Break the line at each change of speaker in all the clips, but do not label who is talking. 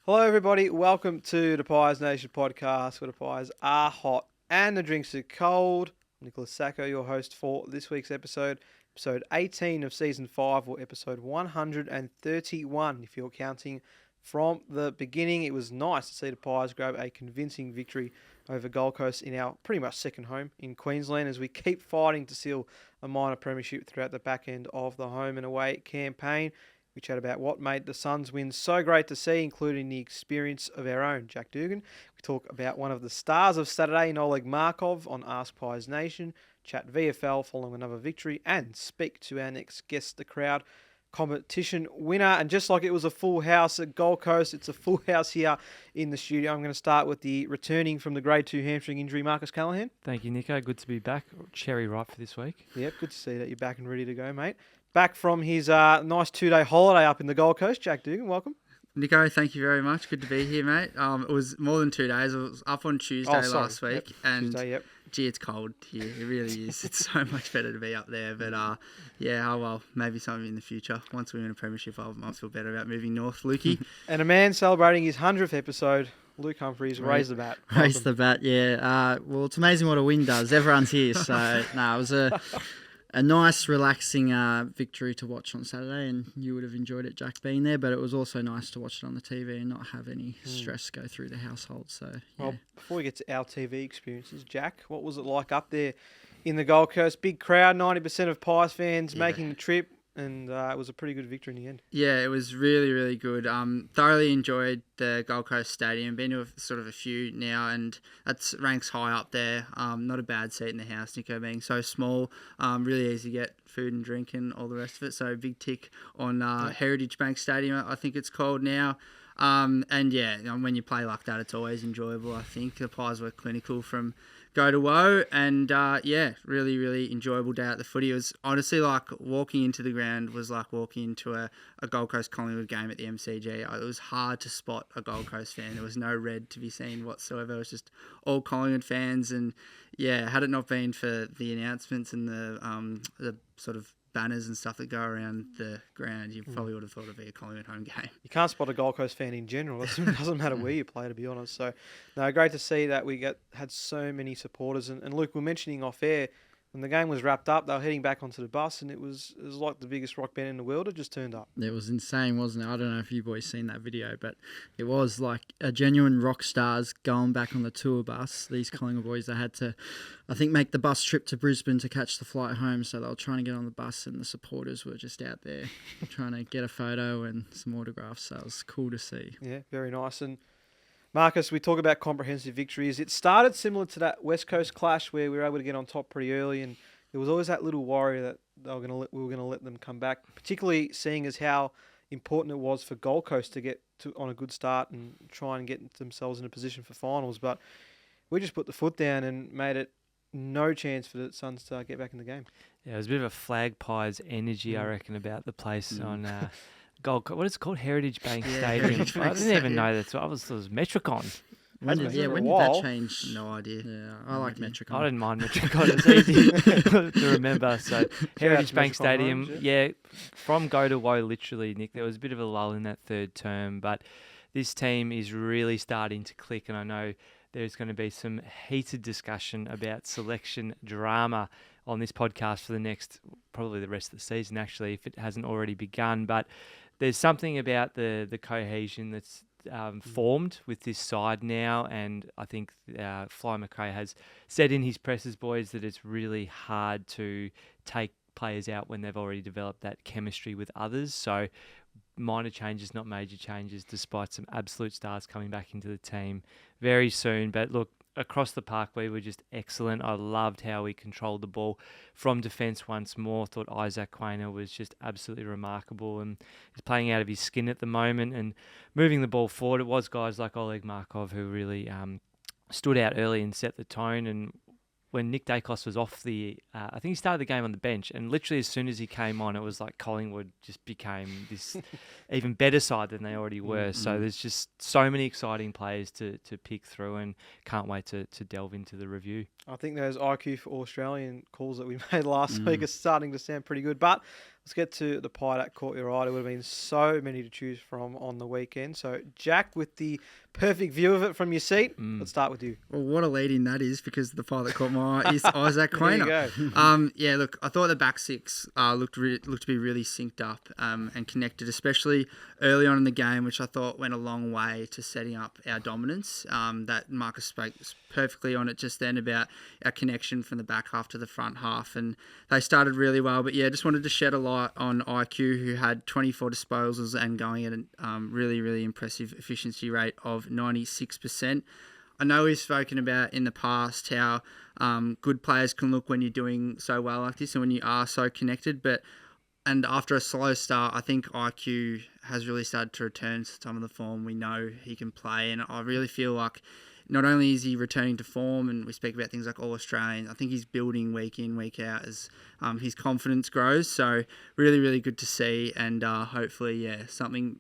Hello, everybody. Welcome to the AskPiesNation podcast, where the pies are hot and the drinks are cold. Nicholas Sacco, your host for this week's episode 18 of Season 5, or episode 131, if you're counting from the beginning. It was nice to see the Pies grab a convincing victory over Gold Coast in our pretty much second home in Queensland, as we keep fighting to seal a minor premiership throughout the back end of the home and away campaign. We chat about what made the Suns win so great to see, including the experience of our own Jack Dugan. We talk about one of the stars of Saturday in Oleg Markov on AskPiesNation, chat VFL following another victory, and speak to our next guest, the crowd competition winner. And just like it was a full house at Gold Coast, it's a full house here in the studio. I'm going to start with the returning from the grade 2 hamstring injury, Marcus Callahan.
Thank you, Nico. Good to be back. Cherry ripe for this week.
Yep, good to see that you're back and ready to go, mate. Back from his nice 2-day holiday up in the Gold Coast, Jack Dugan, welcome.
Nico, thank you very much. Good to be here, mate. It was more than 2 days. I was up on Tuesday last week.
Yep.
And
Tuesday,
gee, it's cold here. It really is. It's so much better to be up there. But maybe something in the future. Once we win a premiership, I might feel better about moving north. Lukey.
And a man celebrating his 100th episode, Luke Humphries, raised the bat.
Raised the bat, yeah. Well, it's amazing what a win does. Everyone's here. So, it was a nice, relaxing victory to watch on Saturday, and you would have enjoyed it, Jack, being there. But it was also nice to watch it on the TV and not have any stress go through the household. So, yeah.
Well, before we get to our TV experiences, Jack, what was it like up there in the Gold Coast? Big crowd, 90% of Pies fans making the trip, and it was a pretty good victory in the end.
Yeah, it was really, really good. Thoroughly enjoyed the Gold Coast Stadium. Been to sort of a few now, and that ranks high up there. Not a bad seat in the house, Nico, being so small. Really easy to get food and drink and all the rest of it. So big tick on Heritage Bank Stadium, I think it's called now. When you play like that, it's always enjoyable, I think. The Pies were clinical from go to woe, and really, really enjoyable day at the footy. It was honestly like walking into the ground was like walking into a Gold Coast Collingwood game at the MCG. It was hard to spot a Gold Coast fan. There was no red to be seen whatsoever. It was just all Collingwood fans, and had it not been for the announcements and the sort of banners and stuff that go around the ground, you probably would have thought it'd be a Collingwood home game.
You can't spot a Gold Coast fan in general. It doesn't matter where you play, to be honest. So, no, great to see that we had so many supporters. And Luke, we're mentioning off air, when the game was wrapped up, they were heading back onto the bus, and it was like the biggest rock band in the world. It just turned up.
It was insane, wasn't it? I don't know if you boys seen that video, but it was like a genuine rock stars going back on the tour bus. These Collingwood boys, they had to, I think, make the bus trip to Brisbane to catch the flight home. So they were trying to get on the bus, and the supporters were just out there trying to get a photo and some autographs. So it was cool to see.
Yeah, very nice. And Marcus, we talk about comprehensive victories. It started similar to that West Coast clash where we were able to get on top pretty early, and there was always that little worry that we were going to let them come back, particularly seeing as how important it was for Gold Coast to get on a good start and try and get themselves in a position for finals. But we just put the foot down and made it no chance for the Suns to get back in the game.
Yeah, it was a bit of a flag pies energy, I reckon, about the place on what is it called? Heritage Bank Stadium. I didn't even know that. So I was Metricon.
When did that change?
No idea.
Yeah, I like Metricon.
I didn't mind Metricon. It's easy to remember. So Heritage Bank Stadium, from go to woe, literally, Nick. There was a bit of a lull in that third term, but this team is really starting to click, and I know there's going to be some heated discussion about selection drama on this podcast for probably the rest of the season, actually, if it hasn't already begun. But there's something about the cohesion that's formed with this side now, and I think Fly McRae has said in his presses, boys, that it's really hard to take players out when they've already developed that chemistry with others. So minor changes, not major changes, despite some absolute stars coming back into the team very soon. But look, across the park, we were just excellent. I loved how we controlled the ball from defence once more. Thought Isaac Quainer was just absolutely remarkable, and he's playing out of his skin at the moment and moving the ball forward. It was guys like Oleg Markov who really stood out early and set the tone. And when Nick Dacos was off I think he started the game on the bench, and literally as soon as he came on, it was like Collingwood just became this even better side than they already were. So there's just so many exciting players to pick through, and can't wait to delve into the review.
I think those IQ for Australian calls that we made last week are starting to sound pretty good. But Let's get to the pie that caught your eye. There would have been so many to choose from on the weekend. So, Jack, with the perfect view of it from your seat, let's start with you.
Well, what a lead-in that is, because the pie that caught my eye is Isaac Quainer.
There you go.
Yeah, look, I thought the back six looked to be really synced up and connected, especially early on in the game, which I thought went a long way to setting up our dominance. That Marcus spoke perfectly on it just then about our connection from the back half to the front half, and they started really well. But yeah, just wanted to shed a light on IQ, who had 24 disposals and going at a really, really impressive efficiency rate of 96%. I know we've spoken about in the past how good players can look when you're doing so well like this and when you are so connected, and after a slow start, I think IQ has really started to return to some of the form we know he can play, and I really feel like not only is he returning to form, and we speak about things like All-Australian, I think he's building week in, week out as his confidence grows. So really, really good to see, and hopefully, something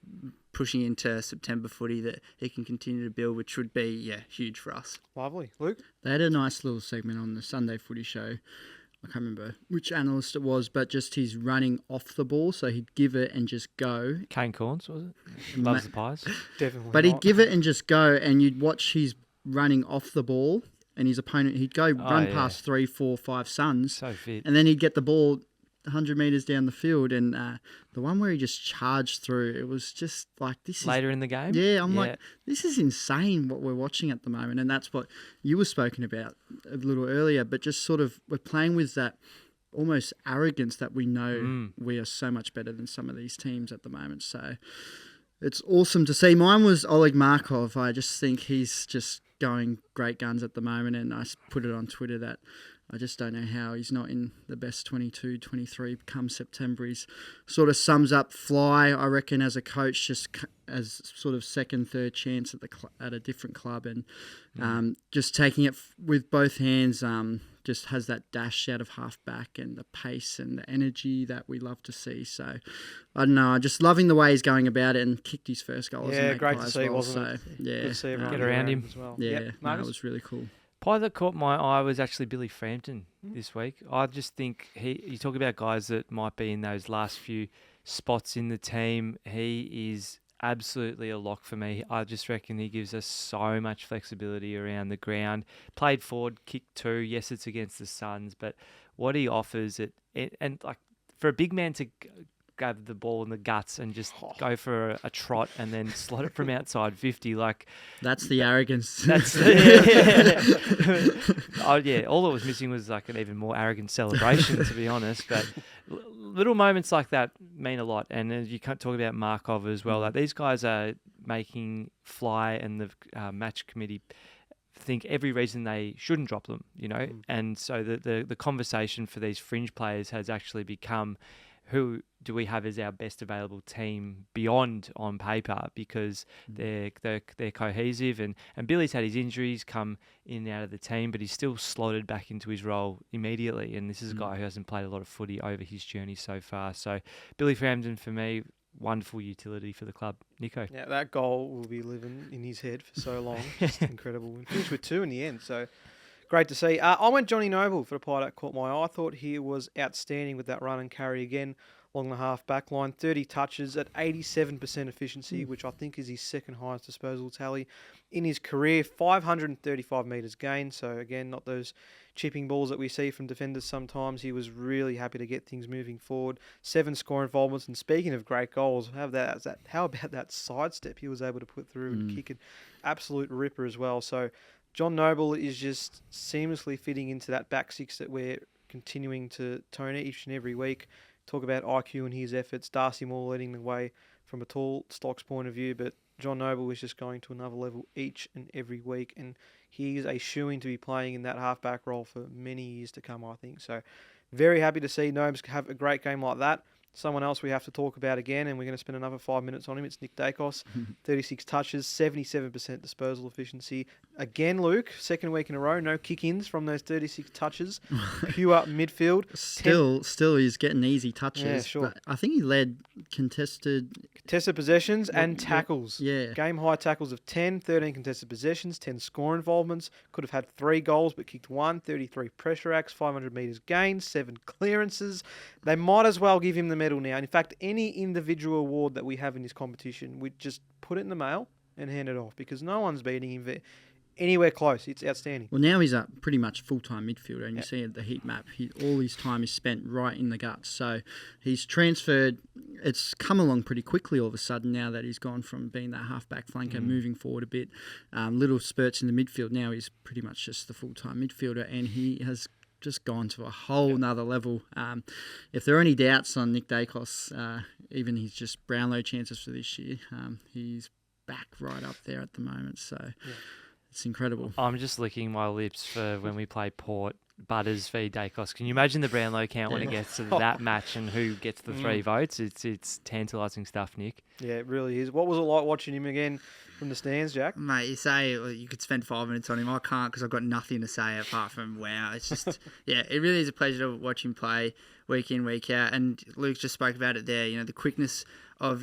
pushing into September footy that he can continue to build, which would be, huge for us.
Lovely. Luke?
They had a nice little segment on the Sunday footy show. I can't remember which analyst it was, but just he's running off the ball, so he'd give it and just go.
Kane Corns, was it? Loves the pies.
Definitely
But
not.
he'd give it and just go, and you'd watch his running off the ball, and his opponent, he'd go run past 3, 4, 5 Suns,
So fit.
and then he'd get the ball 100 metres down the field, and the one where he just charged through, it was just like, this is...
Later in the game?
Yeah, I'm like, this is insane what we're watching at the moment, and that's what you were spoken about a little earlier, but just sort of, we're playing with that almost arrogance that we know we are so much better than some of these teams at the moment, so it's awesome to see. Mine was Oleg Markov. I just think he's just going great guns at the moment, and I put it on Twitter that I just don't know how he's not in the best 22, 23 come September. He's sort of sums up Fly, I reckon, as a coach, just as sort of second, third chance at a different club, and just taking it with both hands, just has that dash out of half back and the pace and the energy that we love to see. So, I don't know, just loving the way he's going about it, and kicked his first goal.
Yeah, great to see, wasn't it?
Yeah,
Good to see everyone
Get around him
as well.
Yeah,
Yep.
no, it was really cool.
Pie that caught my eye was actually Billy Frampton this week. I just think you talk about guys that might be in those last few spots in the team. He is absolutely a lock for me. I just reckon he gives us so much flexibility around the ground. Played forward, kicked 2. Yes, it's against the Suns, but what he offers and like for a big man to grab the ball in the guts and just go for a trot and then slot it from outside 50, like
that's the arrogance.
That's oh yeah. All that was missing was like an even more arrogant celebration, to be honest. But little moments like that mean a lot. And as you can't talk about Markov as well. Like these guys are making Fly and the match committee think every reason they shouldn't drop them, And so the conversation for these fringe players has actually become, who do we have as our best available team beyond on paper, because they're cohesive, and Billy's had his injuries come in and out of the team, but he's still slotted back into his role immediately, and this is a guy who hasn't played a lot of footy over his journey so far. So Billy Frampton, for me, wonderful utility for the club. Nico?
Yeah, that goal will be living in his head for so long. Just incredible. We finished with 2 in the end, so great to see. I went Johnny Noble for the pie that caught my eye. I thought he was outstanding with that run and carry again along the half-back line. 30 touches at 87% efficiency, which I think is his second highest disposal tally in his career. 535 metres gained. So, again, not those chipping balls that we see from defenders sometimes. He was really happy to get things moving forward. 7 score involvements. And speaking of great goals, how about that sidestep he was able to put through and kick an absolute ripper as well. So, John Noble is just seamlessly fitting into that back six that we're continuing to tone each and every week. Talk about IQ and his efforts. Darcy Moore leading the way from a tall stocks point of view, but John Noble is just going to another level each and every week, and he is a shoo-in to be playing in that halfback role for many years to come, I think. So very happy to see Nobes have a great game like that. Someone else we have to talk about again, and we're going to spend another 5 minutes on him. It's Nick Dacos, 36 touches, 77% disposal efficiency. Again, Luke, second week in a row, no kick-ins from those 36 touches. Pure midfield.
Still, he's getting easy touches.
Yeah, sure.
But I think he led contested
possessions and tackles.
Yeah.
Game high tackles of 10, 13 contested possessions, 10 score involvements. Could have had 3 goals but kicked 1, 33 pressure acts, 500 metres gained, 7 clearances. They might as well give him the medal now. In fact, any individual award that we have in this competition, we just put it in the mail and hand it off because no one's beating him anywhere close. It's outstanding.
Well, now he's a pretty much full-time midfielder, and you see at the heat map, all his time is spent right in the guts. So he's transferred. It's come along pretty quickly all of a sudden now that he's gone from being that half-back flanker, moving forward a bit, little spurts in the midfield. Now he's pretty much just the full-time midfielder, and he has just gone to a whole nother level. If there are any doubts on Nick Dacos, even his just Brownlow chances for this year, he's back right up there at the moment. So... Yeah. It's incredible.
I'm just licking my lips for when we play Port, Butters v Dacos. Can you imagine the Brownlow count when it gets to that match and who gets the 3 votes? It's tantalising stuff, Nick.
Yeah, it really is. What was it like watching him again from the stands, Jack?
Mate, you say you could spend 5 minutes on him. I can't because I've got nothing to say apart from wow. It's just, yeah, it really is a pleasure to watch him play week in, week out. And Luke just spoke about it there, the quickness of,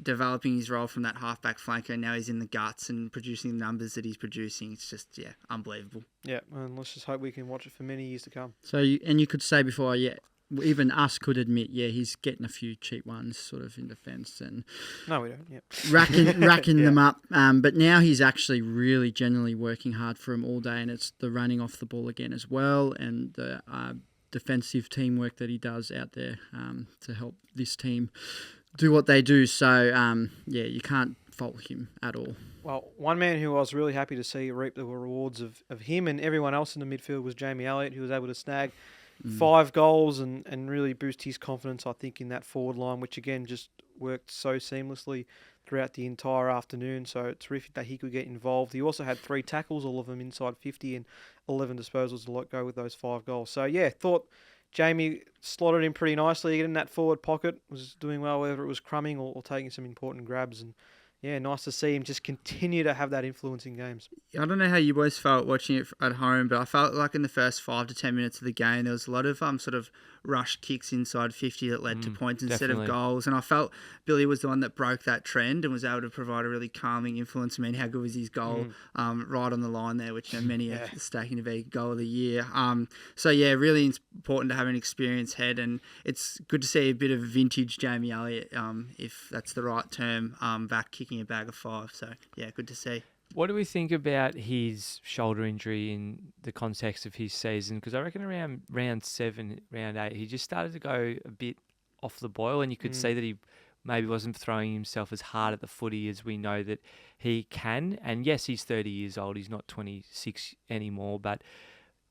developing his role from that halfback flanker, and now he's in the guts and producing the numbers that he's producing. It's just, unbelievable.
Yeah, and let's just hope we can watch it for many years to come.
So, you could say before, even us could admit, he's getting a few cheap ones sort of in defence and
no, we don't. Yep.
racking them up. But now he's actually really genuinely working hard for him all day, and it's the running off the ball again as well, and the defensive teamwork that he does out there to help this team do what they do. So, you can't fault him at all.
Well, one man who I was really happy to see reap the rewards of him and everyone else in the midfield was Jamie Elliott, who was able to snag 5 goals and really boost his confidence, I think, in that forward line, which, again, just worked so seamlessly throughout the entire afternoon. So terrific that he could get involved. He also had 3 tackles, all of them inside 50, and 11 disposals to let go with those 5 goals. So, thought Jamie slotted in pretty nicely in that forward pocket, was doing well whether it was crumbing or taking some important grabs. And, nice to see him just continue to have that influence in games.
I don't know how you boys felt watching it at home, but I felt like in the first 5 to 10 minutes of the game, there was a lot of sort of rushed kicks inside 50 that led to points instead of goals. And I felt Billy was the one that broke that trend and was able to provide a really calming influence. I mean, how good was his goal right on the line there, which many are stacking to be goal of the year. Really important to have an experienced head, and it's good to see a bit of vintage Jamie Elliott, if that's the right term, back kicking a bag of 5. So, good to see.
What do we think about his shoulder injury in the context of his season? Because I reckon around round 7, round 8, he just started to go a bit off the boil, and you could see that he maybe wasn't throwing himself as hard at the footy as we know that he can. And yes, he's 30 years old. He's not 26 anymore. But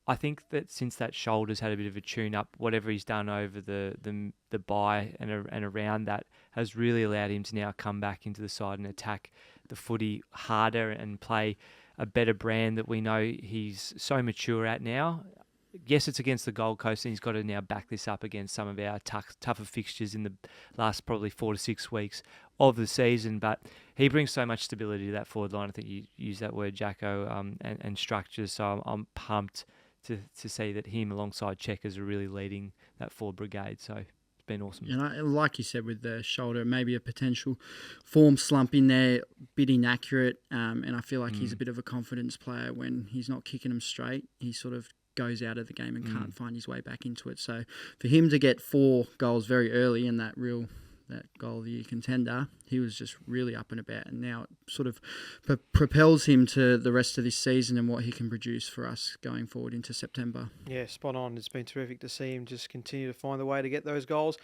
I think that since that shoulder's had a bit of a tune-up, whatever he's done over the bye and around that has really allowed him to now come back into the side and attack the footy harder and play a better brand that we know he's so mature at now. Yes, it's against the Gold Coast, and he's got to now back this up against some of our tougher fixtures in the last probably 4 to 6 weeks of the season. But he brings so much stability to that forward line. I think you used that word, Jacko, and structure. So I'm pumped to see that him alongside Checkers are really leading that forward brigade. So it's been awesome.
And like you said with the shoulder, maybe a potential form slump in there, a bit inaccurate. And I feel like he's a bit of a confidence player when he's not kicking them straight. He sort of goes out of the game and can't find his way back into it. So for him to get 4 goals very early in that goal of the year contender, he was just really up and about, and now it sort of propels him to the rest of this season and what he can produce for us going forward into September.
Yeah, spot on. It's been terrific to see him just continue to find the way to get those goals.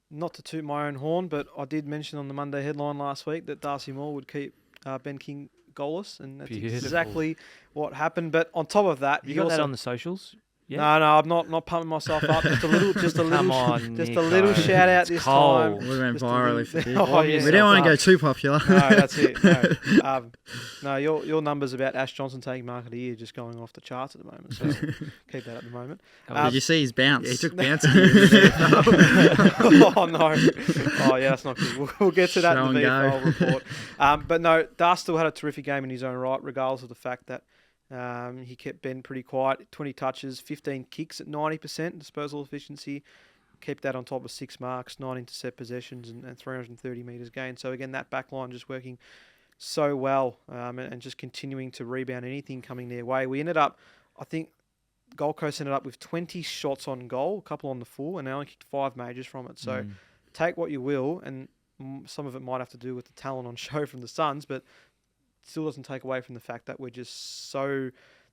Not to toot my own horn, but I did mention on the Monday headline last week that Darcy Moore would keep Ben King goalless, and that's exactly what happened. But on top of that,
you got that on the socials? Yeah.
No, I'm not pumping myself up. Just a little
Nico.
Shout out this time.
We went viral if it did.
Yeah.
We don't want to go too popular.
No, that's it. No, your numbers about Ash Johnson taking mark of the year just going off the charts at the moment. So keep that at the moment.
Did you see his bounce?
Yeah, he took bounce.
Oh no! Oh yeah, that's not good. We'll get to that in the VFL report. But no, Dar still had a terrific game in his own right, regardless of the fact that he kept Ben pretty quiet. 20 touches, 15 kicks at 90% disposal efficiency. Kept that on top of 6 marks, 9 intercept possessions, and 330 metres gained. So again, that back line just working so well, and just continuing to rebound anything coming their way. We ended up, I think, Gold Coast ended up with 20 shots on goal, a couple on the full, and they only kicked 5 majors from it. So take what you will, and some of it might have to do with the talent on show from the Suns, but still doesn't take away from the fact that we're just so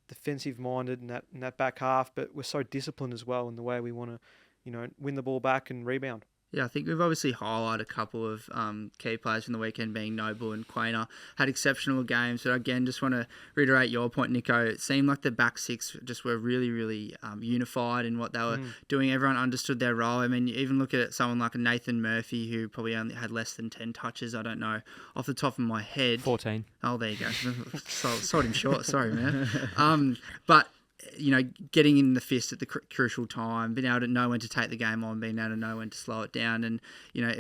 defensive-minded in that back half, but we're so disciplined as well in the way we want to, win the ball back and rebound.
Yeah, I think we've obviously highlighted a couple of key players from the weekend, being Noble and Quainer. Had exceptional games, but again, just want to reiterate your point, Nico. It seemed like the back six just were really, really unified in what they were doing. Everyone understood their role. I mean, you even look at someone like Nathan Murphy, who probably only had less than 10 touches. I don't know off the top of my head.
14.
Oh, there you go. Sold him short. Sorry, man. But getting in the fist at the crucial time, being able to know when to take the game on, being able to know when to slow it down. And,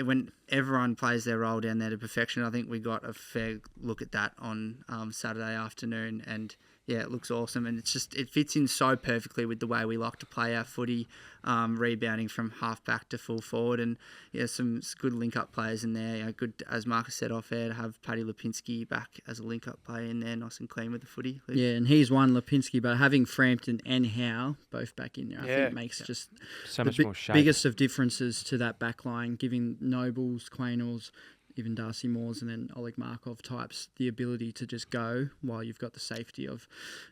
when everyone plays their role down there to perfection, I think we got a fair look at that on Saturday afternoon. And, yeah, it looks awesome. And it fits in so perfectly with the way we like to play our footy, rebounding from half back to full forward. And, yeah, some good link-up players in there. Good, as Marcus said off air, to have Paddy Lipinski back as a link-up player in there, nice and clean with the footy.
Yeah, and he's one, Lipinski, but having Frampton and Howe both back in there, I think makes just
so much more shape.
Biggest of differences to that back line, giving Nobles, Quainals, even Darcy Moores and then Oleg Markov types the ability to just go while you've got the safety of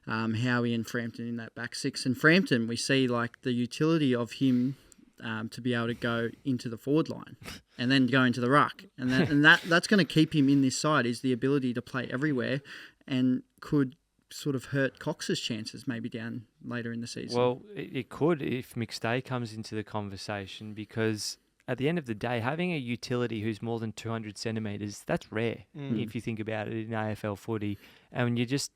Howie and Frampton in that back six. And Frampton, we see like the utility of him to be able to go into the forward line and then go into the ruck. And that's going to keep him in this side, is the ability to play everywhere, and could sort of hurt Cox's chances maybe down later in the season.
Well, it could if McStay comes into the conversation, because at the end of the day, having a utility who's more than 200 centimetres, that's rare if you think about it in AFL footy. And when you just,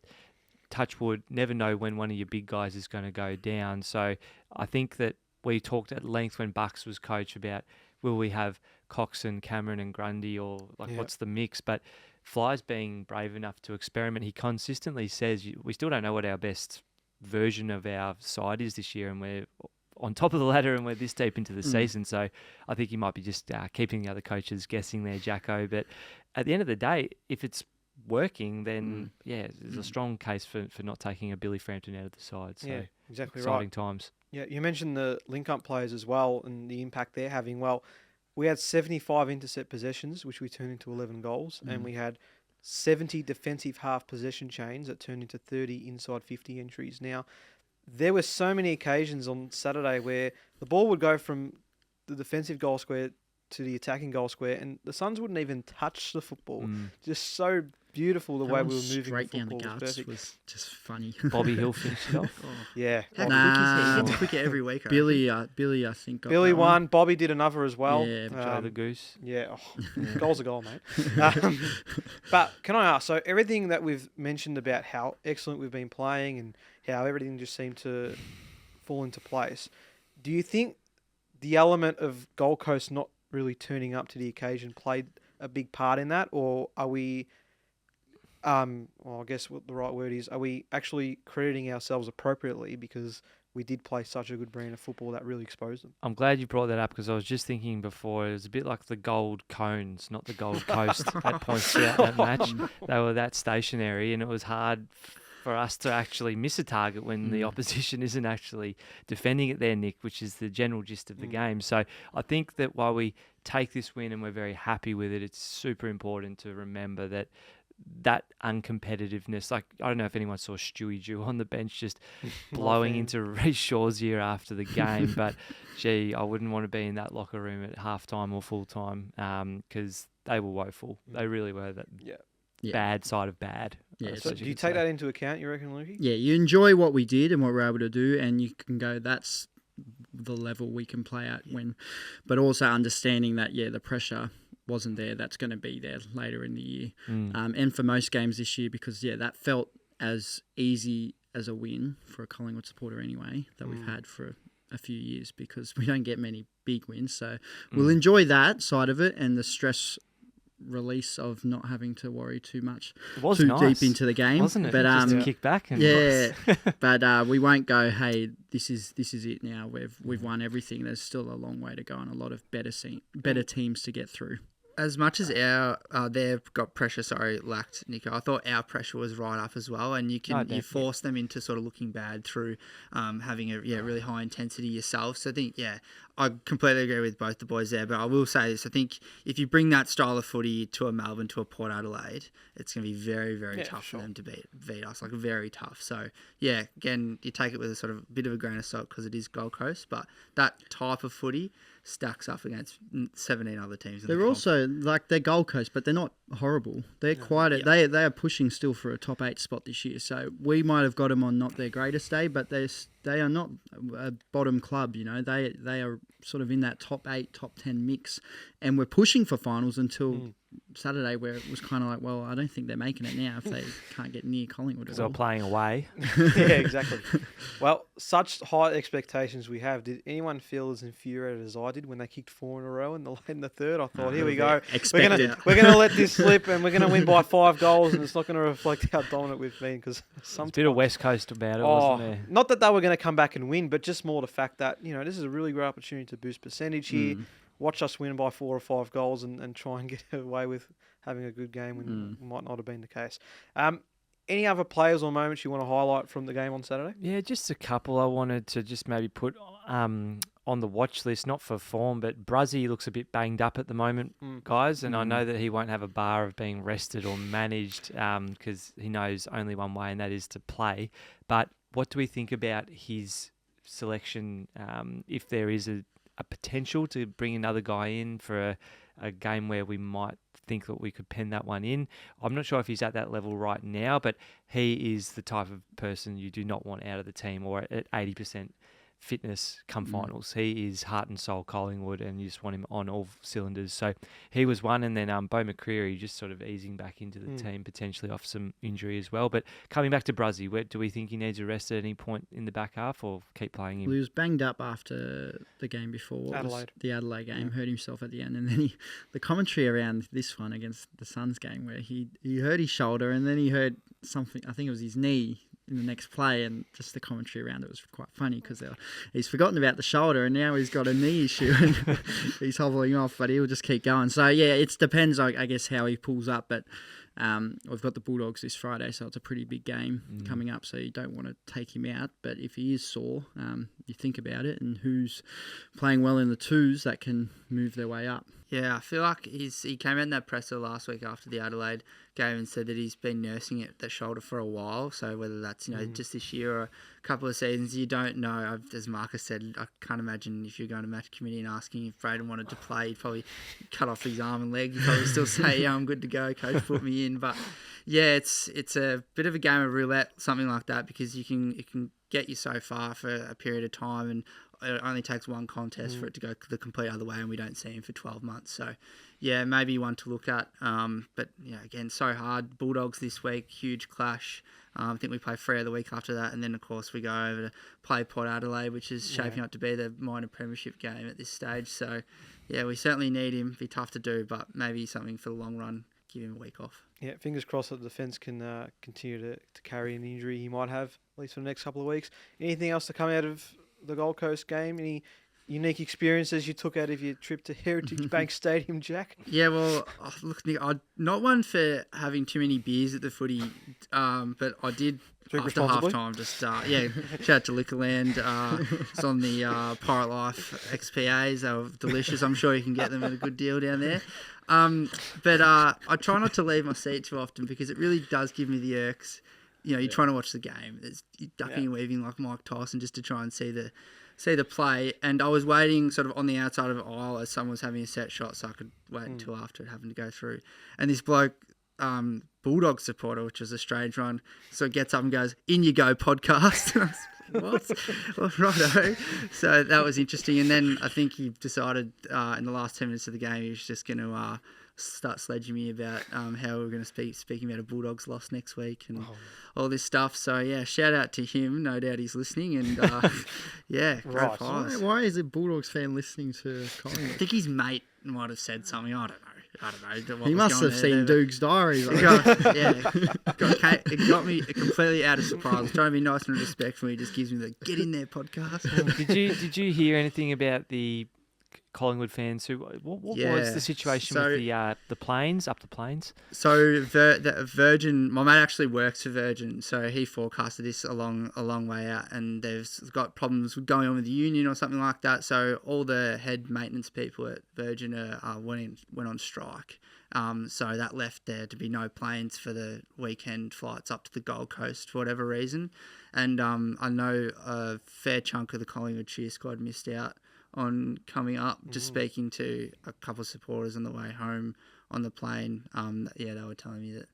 touch wood, never know when one of your big guys is going to go down. So I think that we talked at length when Bucks was coach about, will we have Coxon, Cameron and Grundy, or what's the mix? But Fly's being brave enough to experiment. He consistently says we still don't know what our best version of our side is this year, and we're on top of the ladder and we're this deep into the season. So I think he might be just keeping the other coaches guessing there, Jacko. But at the end of the day, if it's working, then there's a strong case for not taking a Billy Frampton out of the side. So
exactly
exciting
right.
times.
Yeah, you mentioned the link-up players as well and the impact they're having. Well, we had 75 intercept possessions, which we turned into 11 goals, and we had 70 defensive half possession chains that turned into 30 inside 50 entries. Now, there were so many occasions on Saturday where the ball would go from the defensive goal square to the attacking goal square, and the Suns wouldn't even touch the football. Just so beautiful the way we were moving
straight
the
down the
football.
guts was just funny.
Bobby Hill finished it off.
Yeah.
How quick is he? He gets quicker every week.
Billy, I think. Got
Billy
that
won. Bobby did another as well.
Yeah,
Joe the Goose.
Yeah. Goal's a goal, mate. But can I ask, so everything that we've mentioned about how excellent we've been playing and how everything just seemed to fall into place, do you think the element of Gold Coast not really turning up to the occasion played a big part in that? Or are we, I guess what the right word is, are we actually crediting ourselves appropriately because we did play such a good brand of football that really exposed them?
I'm glad you brought that up, because I was just thinking before, it was a bit like the Gold Cones, not the Gold Coast at points throughout that match. They were that stationary, and it was hard for us to actually miss a target when the opposition isn't actually defending it there, Nick, which is the general gist of the game. So I think that while we take this win and we're very happy with it, it's super important to remember that uncompetitiveness. Like, I don't know if anyone saw Stewie Jew on the bench just blowing into Reece Shaw's ear after the game, but gee, I wouldn't want to be in that locker room at halftime or full time, because they were woeful. They really were that bad side of bad.
Yeah,
so do you take that into account, you reckon, Lukey?
Yeah, you enjoy what we did and what we're able to do, and you can go, that's the level we can play at when, but also understanding that, the pressure wasn't there. That's going to be there later in the year. And for most games this year, because, that felt as easy as a win for a Collingwood supporter anyway, that we've had for a few years, because we don't get many big wins. So we'll enjoy that side of it and the stress release of not having to worry too much deep into the game,
wasn't it?
But
just to kick back and
but we won't go, hey, this is it now, we've won everything. There's still a long way to go and a lot of better teams to get through.
as much as they've got pressure, lacked, Nico, I thought our pressure was right up as well, and you force them into sort of looking bad through having a really high intensity yourself. So I think I completely agree with both the boys there, but I will say this: I think if you bring that style of footy to a Melbourne, to a Port Adelaide, it's going to be very, very tough for them to beat us. Like very tough. So again, you take it with a sort of bit of a grain of salt because it is Gold Coast, but that type of footy stacks up against 17 other teams.
They're also like they're Gold Coast, but they're not horrible. They're they are pushing still for a top 8 spot this year. So we might have got them on not their greatest day, but they are not a bottom club. You know, they are sort of in that top 8, top 10 mix, and we're pushing for finals until Saturday, where it was kind of like, well, I don't think they're making it now if they can't get near Collingwood.
Because they're playing away.
Yeah, exactly. Well, such high expectations we have. Did anyone feel as infuriated as I did when they kicked 4 in a row in the third? I thought, here we go. We're going to let this slip, and we're going to win by 5 goals, and it's not going to reflect how dominant we've been. Because
a bit of West Coast about it, wasn't there?
Not that they were going to come back and win, but just more the fact that this is a really great opportunity to boost percentage here. Watch us win by 4 or 5 goals and try and get away with having a good game when it might not have been the case. Any other players or moments you want to highlight from the game on Saturday?
Yeah, just a couple I wanted to just maybe put on the watch list, not for form, but Bruzzy looks a bit banged up at the moment, guys, and I know that he won't have a bar of being rested or managed because he knows only one way, and that is to play. But what do we think about his selection if there is a potential to bring another guy in for a game where we might think that we could pen that one in? I'm not sure if he's at that level right now, but he is the type of person you do not want out of the team or at 80% fitness come finals. He is heart and soul Collingwood, and you just want him on all cylinders. So he was one, and then Bo McCreary just sort of easing back into the team, potentially off some injury as well. But coming back to Bruzzy, do we think he needs a rest at any point in the back half, or keep playing him?
Well, he was banged up after the game before. The Adelaide game, hurt himself at the end, and then the commentary around this one against the Suns game, where he hurt his shoulder, and then he hurt something, I think it was his knee, in the next play, and just the commentary around it was quite funny because he's forgotten about the shoulder and now he's got a knee issue and he's hobbling off, but he'll just keep going. So it depends, I guess, how he pulls up, but we've got the Bulldogs this Friday, so it's a pretty big game coming up, so you don't want to take him out. But if he is sore, you think about it and who's playing well in the twos that can move their way up.
Yeah, I feel like he came out in that presser last week after the Adelaide game and said that he's been nursing it, the shoulder, for a while. So whether that's just this year or a couple of seasons, you don't know. As Marcus said, I can't imagine if you're going to match committee and asking if Braden wanted to play, he'd probably cut off his arm and leg. He'd probably still say, "Yeah, I'm good to go, coach, put me in." But yeah, it's a bit of a game of roulette, something like that, because it can get you so far for a period of time, and it only takes one contest for it to go the complete other way, and we don't see him for 12 months. So, yeah, maybe one to look at. But, again, so hard. Bulldogs this week, huge clash. I think we play Freo the week after that, and then, of course, we go over to play Port Adelaide, which is shaping up to be the minor premiership game at this stage. So, yeah, we certainly need him. Be tough to do, but maybe something for the long run. Give him a week off.
Yeah, fingers crossed that the defence can continue to carry an injury he might have, at least for the next couple of weeks. Anything else to come out of the Gold Coast game? Any unique experiences you took out of your trip to Heritage Bank Stadium, Jack?
Yeah, well, look, Nick, I'm not one for having too many beers at the footy, but I did
drink
after half-time just, shout out to Liquorland. It's on the Pirate Life XPAs. They were delicious. I'm sure you can get them at a good deal down there. But I try not to leave my seat too often because it really does give me the irks. You're trying to watch the game. You're ducking and weaving like Mike Tyson just to try and see the play. And I was waiting sort of on the outside of the aisle as someone was having a set shot, so I could wait until after it having to go through. And this bloke, Bulldog supporter, which was a strange one, so gets up and goes, "In you go, podcast." What? Well, righto. So that was interesting. And then I think he decided in the last 10 minutes of the game he was just going to start sledging me about how we were going to speaking about a Bulldogs loss next week and all this stuff. So, yeah, shout out to him. No doubt he's listening. And, great prize.
Why is a Bulldogs fan listening to Collingwood?
I think his mate might have said something. I don't know.
He must have seen Duke's diary.
It got me completely out of surprise. I was trying to be nice and respectful. He just gives me the "get in there" podcast.
Did you hear anything about the Collingwood fans who what
Yeah.
was the situation
So-
with the planes up the plains?
So Virgin, my mate actually works for Virgin, so he forecasted this a long way out, and they've got problems going on with the union or something like that. So all the head maintenance people at Virgin went on strike. So that left there to be no planes for the weekend flights up to the Gold Coast for whatever reason. And I know a fair chunk of the Collingwood cheer squad missed out on coming up. Just speaking to a couple of supporters on the way home on the plane, they were telling me that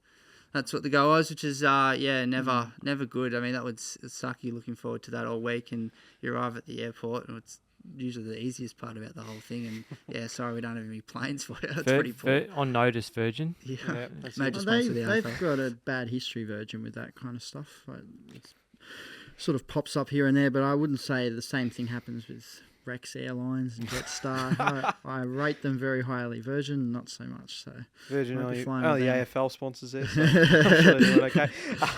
that's what the goal was, which is never good. I mean, that would suck. You're looking forward to that all week, and you arrive at the airport, and it's usually the easiest part about the whole thing. And sorry, we don't have any planes for you. That's pretty poor.
On notice, Virgin.
Yeah, that's
Major
it.
sponsor of the
They've
AFL.
got a bad history, Virgin, with that kind of stuff. Like, it sort of pops up here and there, but I wouldn't say the same thing happens with Rex Airlines and Jetstar. I rate them very highly. Virgin, not so much. So
Virgin
might be
only
flying
the
with them.
AFL sponsors there. So I'm sure they're doing okay.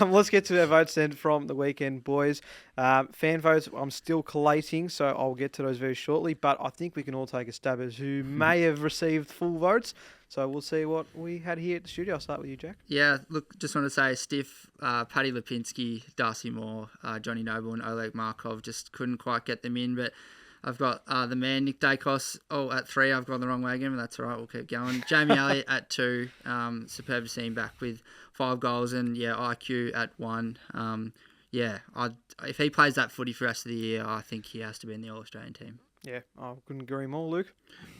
Let's get to our votes then from the weekend, boys. Fan votes, I'm still collating, so I'll get to those very shortly. But I think we can all take a stab at who may have received full votes. So we'll see what we had here at the studio. I'll start with you, Jack.
Yeah, look, just want to say Stiff, Paddy Lipinski, Darcy Moore, Johnny Noble and Oleg Markov just couldn't quite get them in, but I've got the man, Nick Dacos, at 3. I've gone the wrong way again, but that's all right. We'll keep going. Jamie Elliott at 2. Superb to see him back with 5 goals. And, IQ at 1. If he plays that footy for the rest of the year, I think he has to be in the All-Australian team.
Yeah, I couldn't agree more, Luke.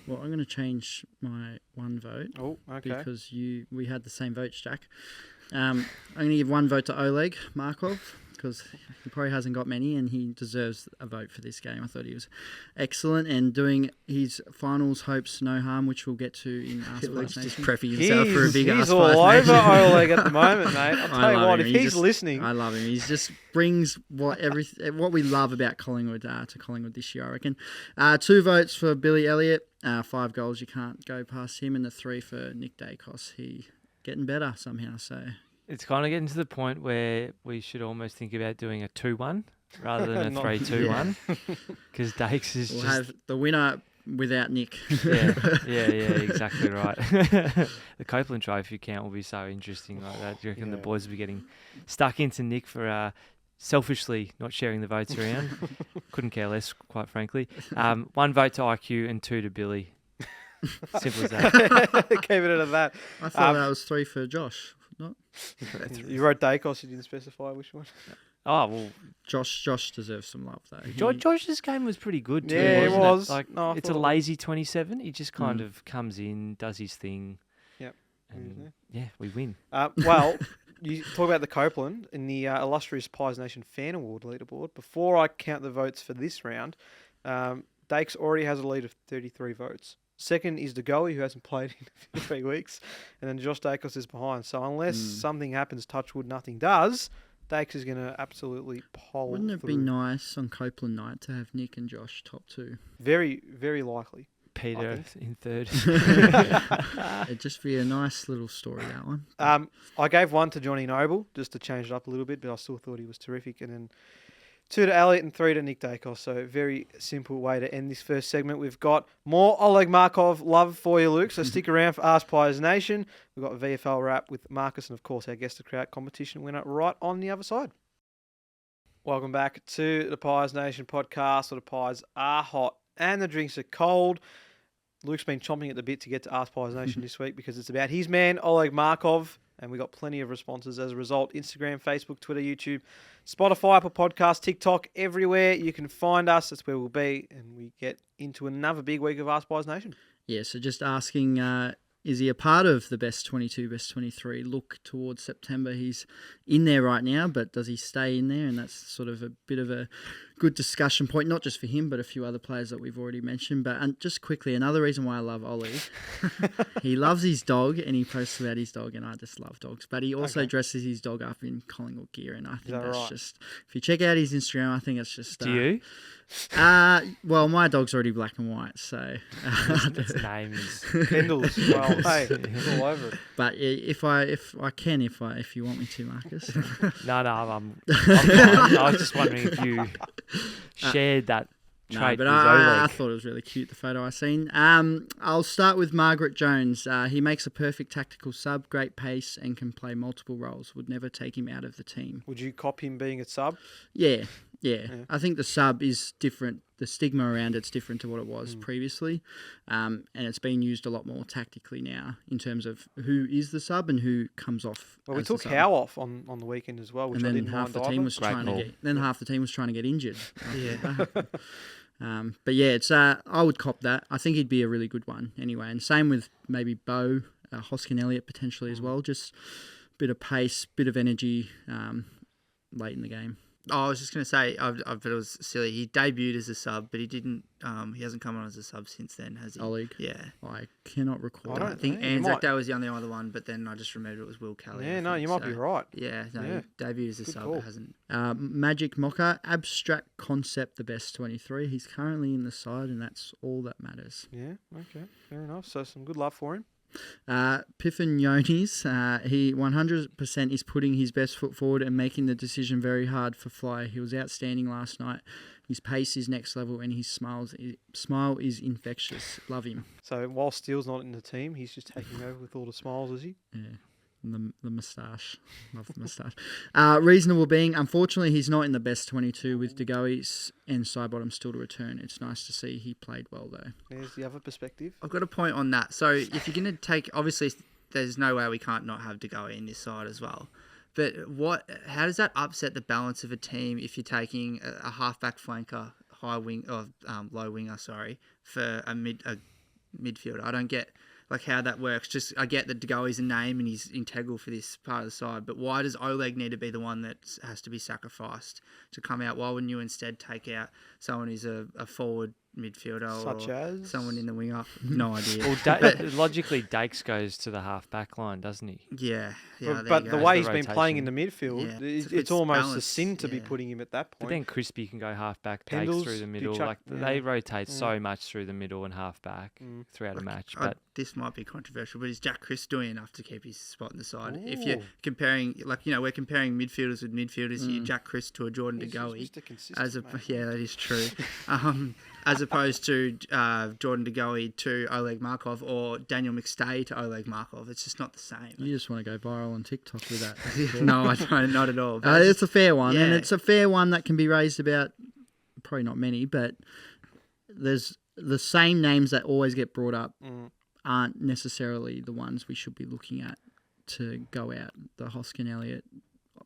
Well, I'm going to change my one vote
Oh, okay.
because we had the same votes, Jack. I'm going to give one vote to Oleg Markov because he probably hasn't got many and he deserves a vote for this game. I thought he was excellent and doing his finals hopes no harm, which we'll get to in
Just
AskPiesNation.
prepping himself for a big
He's
ass
all over
Nation.
Oleg at the moment, mate. I'll tell you
love
what,
him.
if
He
he's
just-
listening,
I love him. He just brings what we love about Collingwood to Collingwood this year, I reckon. 2 votes for Billy Elliott, 5 goals. You can't go past him, and the 3 for Nick Dacos. He getting better somehow. So
It's kind of getting to the point where we should almost think about doing a 2-1 rather than a
Not-
3-2-1 because Dakes is
we'll
just
have the winner without Nick.
yeah, exactly right. The Copeland Trophy count will be so interesting like that. Do you reckon the
Yeah.
boys will be getting stuck into Nick for selfishly not sharing the votes around? Couldn't care less, quite frankly. 1 vote to IQ and 2 to Billy. Simple as that.
keep it at that.
I thought that was 3 for Josh. Not
You wrote Dacos, you didn't specify which one.
Oh, well,
Josh deserves some love though.
Josh's game was pretty good too,
Yeah, it
wasn't
was.
Like,
No, I
it's a
thought it
lazy 27. He just kind of comes in, does his thing.
Yep.
And we win.
Well, you talk about the Copeland in the illustrious Pies Nation Fan Award leaderboard. Before I count the votes for this round, Dakes already has a lead of 33 votes. Second is the goalie, who hasn't played in 3 weeks. And then Josh Dacos is behind. So unless something happens, touch wood, nothing does, Dakes is going to absolutely pole
Wouldn't it
through.
be nice on Copeland night to have Nick and Josh top 2?
Very, very likely.
Peter in 3rd.
It'd just be a nice little story, that one.
I gave 1 to Johnny Noble just to change it up a little bit, but I still thought he was terrific. And then 2 to Elliott and 3 to Nick Dacos. So very simple way to end this first segment. We've got more Oleg Markov love for you, Luke. So stick around for Ask Pies Nation. We've got VFL wrap with Marcus and, of course, our Guess the Crowd competition winner right on the other side. Welcome back to the Pies Nation podcast, where the pies are hot and the drinks are cold. Luke's been chomping at the bit to get to Ask Pies Nation this week because it's about his man, Oleg Markov, and we got plenty of responses as a result. Instagram, Facebook, Twitter, YouTube, Spotify, Apple Podcasts, TikTok, everywhere you can find us. That's where we'll be, and we get into another big week of Ask Pies Nation.
Yeah, so just asking, is he a part of the best 22, best 23 look towards September? He's in there right now, but does he stay in there? And that's sort of a bit of a good discussion point, not just for him, but a few other players that we've already mentioned. But just quickly, another reason why I love Ollie, he loves his dog and he posts about his dog, and I just love dogs. But he also dresses his dog up in Collingwood gear, and I think
that
that's
right?
just, if you check out his Instagram, I think it's just...
Do you?
Well, my dog's already black and white, so...
Its name is...
Kendall's, well, hey, it's all over it.
But if you want me to, Marcus.
No, I'm fine. I was just wondering if you shared that trait
but
with
I
Oleg.
thought it was really cute, the photo I seen. I'll start with Margaret Jones. He makes a perfect tactical sub, great pace, and can play multiple roles. Would never take him out of the team.
Would you cop him being a sub?
Yeah. I think the sub is different. The stigma around it's different to what it was previously, and it's been used a lot more tactically now in terms of who is the sub and who comes off.
Well, we
as the
took
sub.
Howe off on the weekend as well, which
and
I
then
didn't
half
mind
the
either.
team was
Great
trying
call.
to get. Then half the team was trying to get injured.
Yeah.
But yeah, it's I would cop that. I think he'd be a really good one anyway. And same with maybe Bo, Hoskin Elliott potentially as well. Just bit of pace, bit of energy late in the game.
Oh, I was just going to say, I bet it was silly. He debuted as a sub, but he didn't. He hasn't come on as a sub since then, has he?
Oleg?
Yeah.
I cannot recall.
I
I think
know, you
Anzac
might-
Day was the only other one, but then I just remembered it was Will Kelly.
Yeah,
I
no,
think,
you might
so,
be right.
Yeah, no,
Yeah.
he debuted as a
Good
sub,
call.
but hasn't.
Magic Mocha, abstract concept, the best 23. He's currently in the side, and that's all that matters.
Yeah, okay, fair enough. So some good love for him.
Piffin Yonis, he 100% is putting his best foot forward and making the decision very hard for Fly. He was outstanding last night. His pace is next level, and his smile is infectious. Love him.
So while Steele's not in the team, he's just taking over with all the smiles, is he?
Yeah. And the moustache. Love the moustache. Reasonable being. Unfortunately, he's not in the best 22 with DeGoey and Sidebottom still to return. It's nice to see he played well, though.
There's the other perspective.
I've got a point on that. So if you're going to take, obviously, there's no way we can't not have DeGoey in this side as well. But how does that upset the balance of a team if you're taking a halfback flanker, low winger, for a midfielder? I don't get how that works. Just I get that DeGoey's a name and he's integral for this part of the side, but why does Oleg need to be the one that has to be sacrificed to come out? Why wouldn't you instead take out someone who's a forward midfielder
Such
or
as?
someone in the wing up? No idea.
Well, logically, Dakes goes to the half-back line, doesn't he?
Yeah.
But the way he's
The
been playing in the
rotation.
midfield,
Yeah.
it's almost a
balanced,
sin to be
yeah.
putting him at that
But
point.
then Crispy can go half-back,
Pendles,
Dakes through the
do
middle.
chuck-
They rotate
Yeah.
so much through the middle and half-back throughout a match. But
This might be controversial, but is Jack Chris doing enough to keep his spot in the side? If you're comparing, we're comparing midfielders with midfielders here, Jack Chris to a Jordan
He's
DeGoey.
Mr. Consistent, mate.
Yeah, that is true. As opposed to Jordan DeGoey to Oleg Markov or Daniel McStay to Oleg Markov. It's just not the same.
You just want to go viral on TikTok with that.
No, I don't, not at all. But
It's a fair one, and
yeah.
it's a fair one that can be raised about, probably not many, but there's the same names that always get brought up aren't necessarily the ones we should be looking at to go out. The Hoskin Elliott,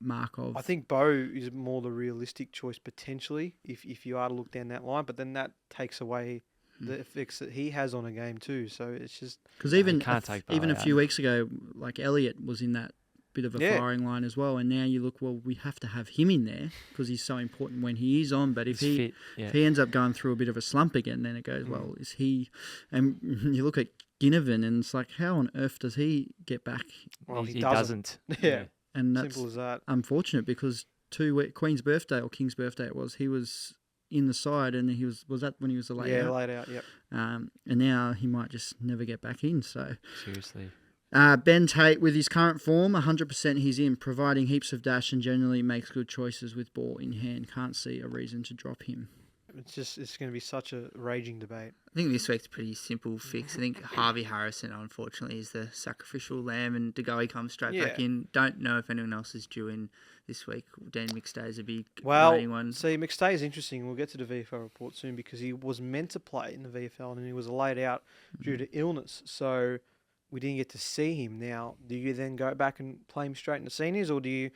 Markov.
I think Bo is more the realistic choice potentially if you are to look down that line, but then that takes away the effects that he has on a game too. So it's just
Because even
can't take Bo
even a
out.
few weeks ago, like Elliott was in that bit of a
Yeah.
firing line as well, and now you look, well, we have to have him in there because he's so important when he is on. But if
he's
he
fit. Yeah.
if he ends up going through a bit of a slump again, then it goes, well, is he? And you look at Ginnivan, and it's like, how on earth does he get back?
well
he
he
doesn't.
Yeah.
And that's
Simple as that.
unfortunate because Queen's birthday or King's birthday it was, he was in the side, and he was that when he was the late
Yeah,
out?
laid out. Yep.
And now he might just never get back in. So.
Seriously.
Ben Tate, with his current form, 100% he's in, providing heaps of dash and generally makes good choices with ball in hand. Can't see a reason to drop him.
It's going to be such a raging debate.
I think this week's a pretty simple fix. I think Harvey Harrison, unfortunately, is the sacrificial lamb, and DeGoey comes straight back
Yeah.
in. Don't know if anyone else is due in this week. Dan McStay is a big
Well,
waiting one.
see, McStay is interesting. We'll get to the VFL report soon because he was meant to play in the VFL and he was laid out due to illness. So we didn't get to see him. Now, do you then go back and play him straight in the seniors, or do you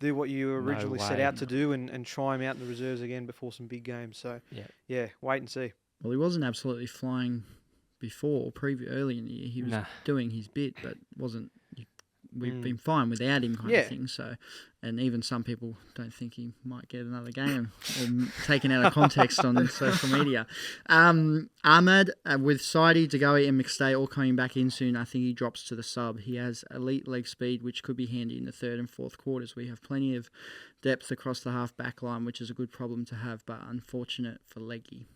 do what you originally set
way.
out to do and try him out in the reserves again before some big games? So, yeah, wait and see.
Well, he wasn't absolutely flying before, early in the year. He was doing his bit, but wasn't. We've been fine without him, kind of thing. So, and even some people don't think he might get another game, or taken out of context on social media. Ahmed, with Sidey, DeGoey, and McStay all coming back in soon, I think he drops to the sub. He has elite leg speed, which could be handy in the third and fourth quarters. We have plenty of depth across the half back line, which is a good problem to have, but unfortunate for Leggy.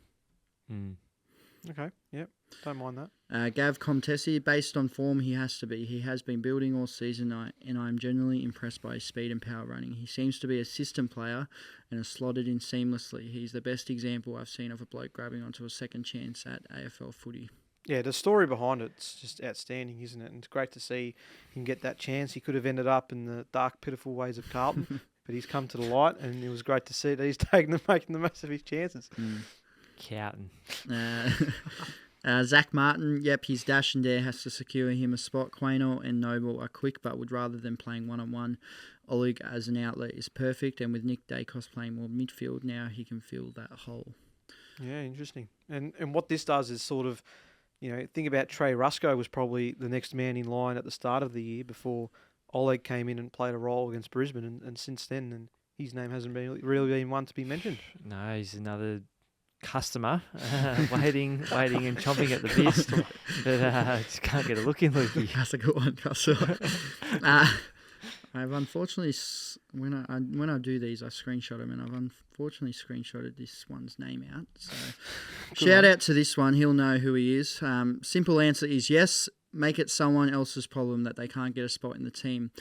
Okay, yep, don't mind that.
Gav Comtesi, based on form, he has to be. He has been building all season, and I'm genuinely impressed by his speed and power running. He seems to be a system player and has slotted in seamlessly. He's the best example I've seen of a bloke grabbing onto a second chance at AFL footy.
Yeah, the story behind it's just outstanding, isn't it? And it's great to see him get that chance. He could have ended up in the dark, pitiful ways of Carlton, but he's come to the light, and it was great to see that he's making the most of his chances.
Carlton.
Zach Martin, yep, his dash and dare has to secure him a spot. Quaynor and Noble are quick, but would rather than playing one-on-one. Oleg as an outlet is perfect, and with Nick Dacos playing more midfield now, he can fill that hole.
Yeah, interesting. And what this does is sort of, think about Trey Rusco was probably the next man in line at the start of the year before Oleg came in and played a role against Brisbane, and since then, and his name hasn't really been one to be mentioned.
No, he's another customer waiting and chomping at the bit, but just can't get a look in, Lukey.
That's a good one, Russell. I've unfortunately, when I do these, I screenshot them, and I've unfortunately screenshotted this one's name out. So shout out to this one. He'll know who he is. Simple answer is yes. Make it someone else's problem that they can't get a spot in the team.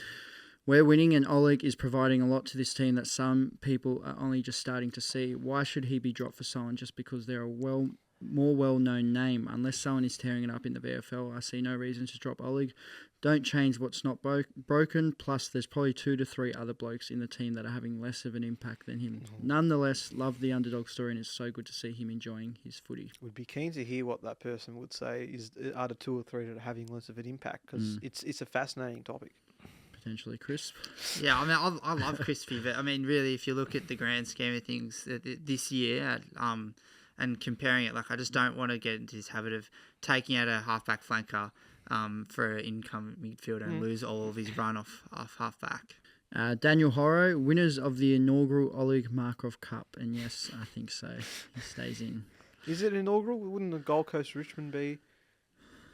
We're winning, and Oleg is providing a lot to this team that some people are only just starting to see. Why should he be dropped for someone just because they're a more well-known name? Unless someone is tearing it up in the VFL, I see no reason to drop Oleg. Don't change what's not broken. Plus, there's probably 2 to 3 other blokes in the team that are having less of an impact than him. Nonetheless, love the underdog story, and it's so good to see him enjoying his footy.
Would be keen to hear what that person would say are the 2 or 3 that are having less of an impact, because it's a fascinating topic.
Potentially crisp.
Yeah, I mean, I love crispy, but I mean, really, if you look at the grand scheme of things this year, and comparing it, like, I just don't want to get into this habit of taking out a halfback flanker for an income midfielder and lose all of his run off halfback.
Daniel Horro, winners of the inaugural Oleg Markov Cup, and yes, I think so. He stays in.
Is it inaugural? Wouldn't the Gold Coast Richmond be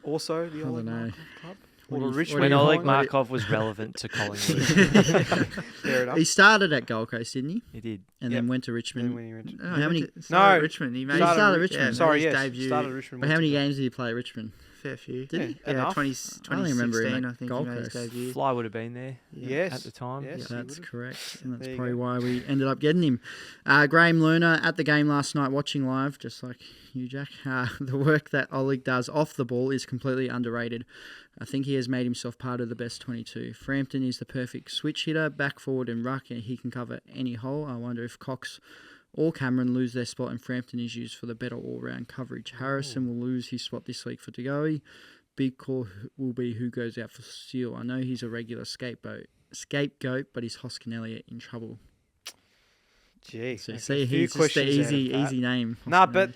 also the Oleg Markov Cup?
When Oleg Markov was relevant to Collingwood.
Fair enough.
He started at Gold Coast, didn't he?
He did.
And then went to Richmond.
Richmond. He
started at Richmond.
Debut. Started at Richmond.
But how many games did he play at Richmond?
Fair few.
Did he?
Yeah,
Enough.
2016, I think
Gold
he made his
Coast.
debut.
Fly would have been there
Yes.
at the time.
Yes,
That's correct. And that's
There you
probably
go.
why we ended up getting him. Graham Lerner at the game last night watching live, just like you, Jack. The work that Oleg does off the ball is completely underrated. I think he has made himself part of the best 22. Frampton is the perfect switch hitter, back, forward and ruck, and he can cover any hole. I wonder if Cox or Cameron lose their spot and Frampton is used for the better all-round coverage. Harrison will lose his spot this week for Degoe. Big call will be who goes out for Steele. I know he's a regular scapegoat, but is Hoskin Elliott in trouble?
Gee,
So see, he's just the easy name.
Nah, but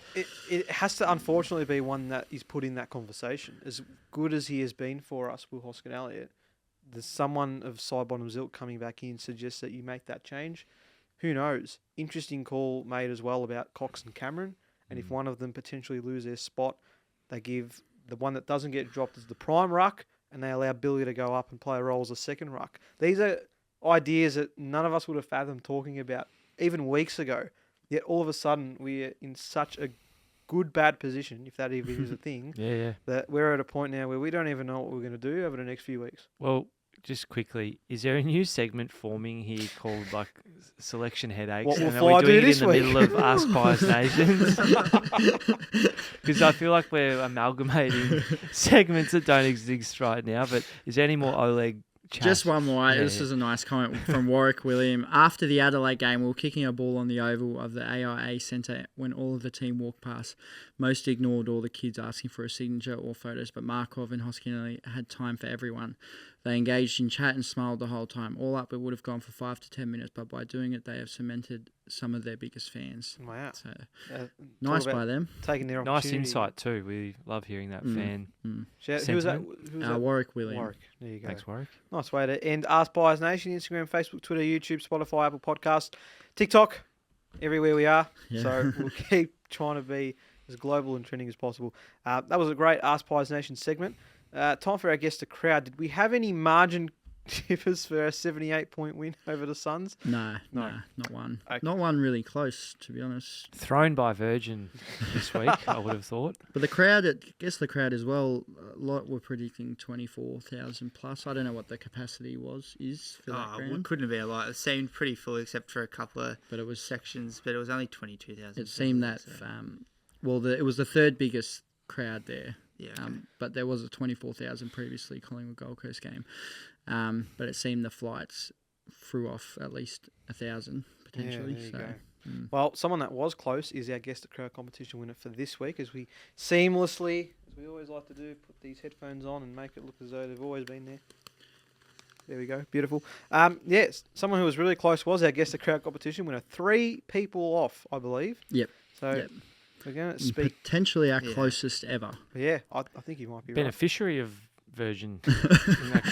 it has to unfortunately be one that is put in that conversation. As good as he has been for us, Will Hoskin Elliott, there's someone of Sidebottom's ilk coming back in suggests that you make that change. Who knows? Interesting call made as well about Cox and Cameron. And if one of them potentially lose their spot, they give the one that doesn't get dropped as the prime ruck, and they allow Billy to go up and play a role as a second ruck. These are ideas that none of us would have fathomed talking about even weeks ago. Yet all of a sudden we're in such a good bad position, if that even is a thing, that we're at a point now where we don't even know what we're going to do over the next few weeks.
Well, just quickly, is there a new segment forming here called like Selection Headaches?
What will
and
Fly
are we doing
do
it
this
in the
week?
middle of Ask Pies Nations? Because I feel like we're amalgamating segments that don't exist right now. But is there any more Oleg chat?
Just one more. This is a nice comment from Warwick William. After the Adelaide game, we were kicking a ball on the oval of the AIA Centre when all of the team walked past. Most ignored all the kids asking for a signature or photos, but Markov and Hoskin had time for everyone. They engaged in chat and smiled the whole time. All up, it would have gone for 5 to 10 minutes, but by doing it, they have cemented some of their biggest fans.
Wow.
So, nice by them.
Taking their
Nice
opportunity.
insight too. We love hearing that fan.
Who was that?
Warwick William.
Warwick. There you go.
Thanks, Warwick.
Nice way to end Ask Pies Nation. Instagram, Facebook, Twitter, YouTube, Spotify, Apple Podcast, TikTok, everywhere we are.
Yeah.
So we'll keep trying to be as global and trending as possible. That was a great Ask Pies Nation segment. Time for our guest, the crowd. Did we have any margin Chippers for a 78-point win over the Suns?
No, not one.
Okay.
Not one really close, to be honest.
Thrown by Virgin this week, I would have thought.
But the crowd, I guess the crowd as well, a lot were predicting 24,000 plus. I don't know what the capacity is for that ground.
It couldn't have been a lot. It seemed pretty full except for a couple of
But it was
sections, but it was only 22,000.
It seemed that, it was the third biggest crowd there.
Yeah.
But there was a 24,000 previously Collingwood Gold Coast game. But it seemed the flights threw off at least 1,000 potentially.
Yeah, there you go. Well, someone that was close is our guest at crowd competition winner for this week, as we seamlessly, as we always like to do, put these headphones on and make it look as though they've always been there. There we go. Beautiful. Yes, someone who was really close was our guest at crowd competition winner. 3 people off, I believe.
Yep.
So we're going to speak.
Potentially our closest ever.
Yeah, I think you might be
Beneficiary of Virgin in that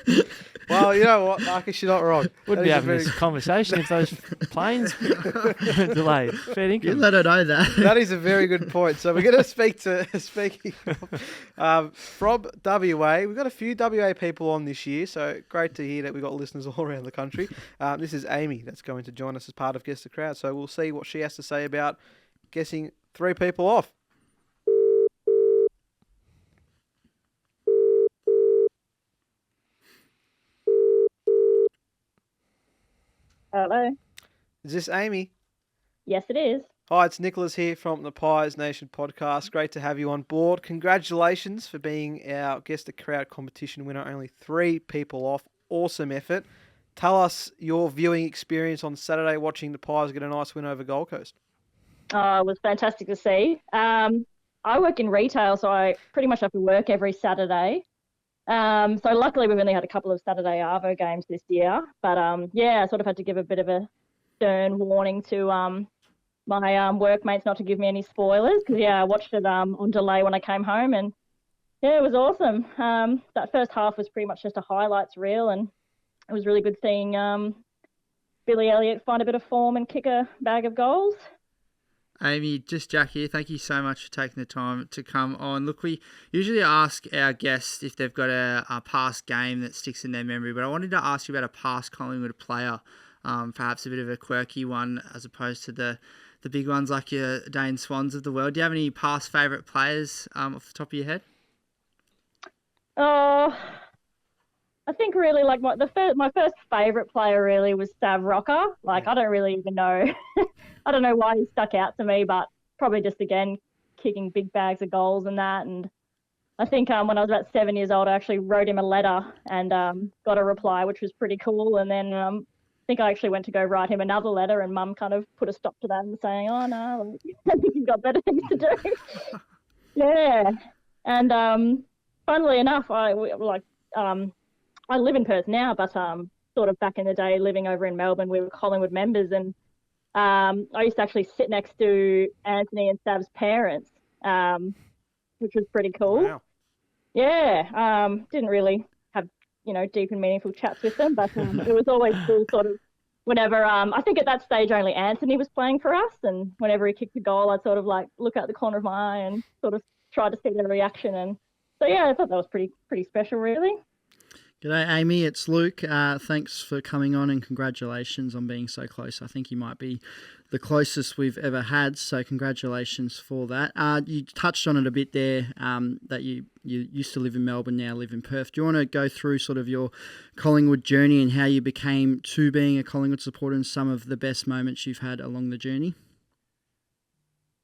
case.
Well, you know what, Marcus, you're not wrong.
Wouldn't be having this conversation if those planes were delayed. Fair
You
income.
let her know that.
That is a very good point. So we're going to speaking of, from WA. We've got a few WA people on this year, so great to hear that we've got listeners all around the country. This is Amy that's going to join us as part of Guess the Crowd, so we'll see what she has to say about guessing 3 people off.
Hello.
Is this Amy?
Yes, it is.
Hi, it's Nicholas here from the AskPiesNation podcast. Great to have you on board. Congratulations for being our Guess the Crowd competition winner. Only 3 people off. Awesome effort. Tell us your viewing experience on Saturday watching the Pies get a nice win over Gold Coast.
It was fantastic to see. I work in retail, so I pretty much have to work every Saturday. So luckily we've only had a couple of Saturday Arvo games this year. But I sort of had to give a bit of a stern warning to my workmates not to give me any spoilers because, I watched it on delay when I came home and, it was awesome. That first half was pretty much just a highlights reel and it was really good seeing Billy Elliott find a bit of form and kick a bag of goals.
Amy, just Jack here. Thank you so much for taking the time to come on. Look, we usually ask our guests if they've got a past game that sticks in their memory, but I wanted to ask you about a past Collingwood player, perhaps a bit of a quirky one as opposed to the big ones like your Dane Swans of the world. Do you have any past favourite players off the top of your head?
Oh, I think really like my first favourite player really was Sav Rocker. I don't really even know. I don't know why he stuck out to me, but probably just again kicking big bags of goals and that. And I think when I was about 7 years old, I actually wrote him a letter and got a reply, which was pretty cool. And then I think I actually went to go write him another letter, and Mum kind of put a stop to that and saying, "Oh no, I think you've got better things to do." Yeah, and funnily enough, I live in Perth now, but sort of back in the day, living over in Melbourne, we were Collingwood members, and I used to actually sit next to Anthony and Sav's parents, which was pretty cool.
Wow.
Yeah, didn't really have, deep and meaningful chats with them, but it was always cool sort of whenever, I think at that stage only Anthony was playing for us, and whenever he kicked a goal, I'd sort of look out the corner of my eye and sort of try to see their reaction. And so, I thought that was pretty special, really.
G'day, Amy. It's Luke. Thanks for coming on and congratulations on being so close. I think you might be the closest we've ever had, so congratulations for that. You touched on it a bit there, that you used to live in Melbourne, now live in Perth. Do you want to go through sort of your Collingwood journey and how you became to being a Collingwood supporter and some of the best moments you've had along the journey?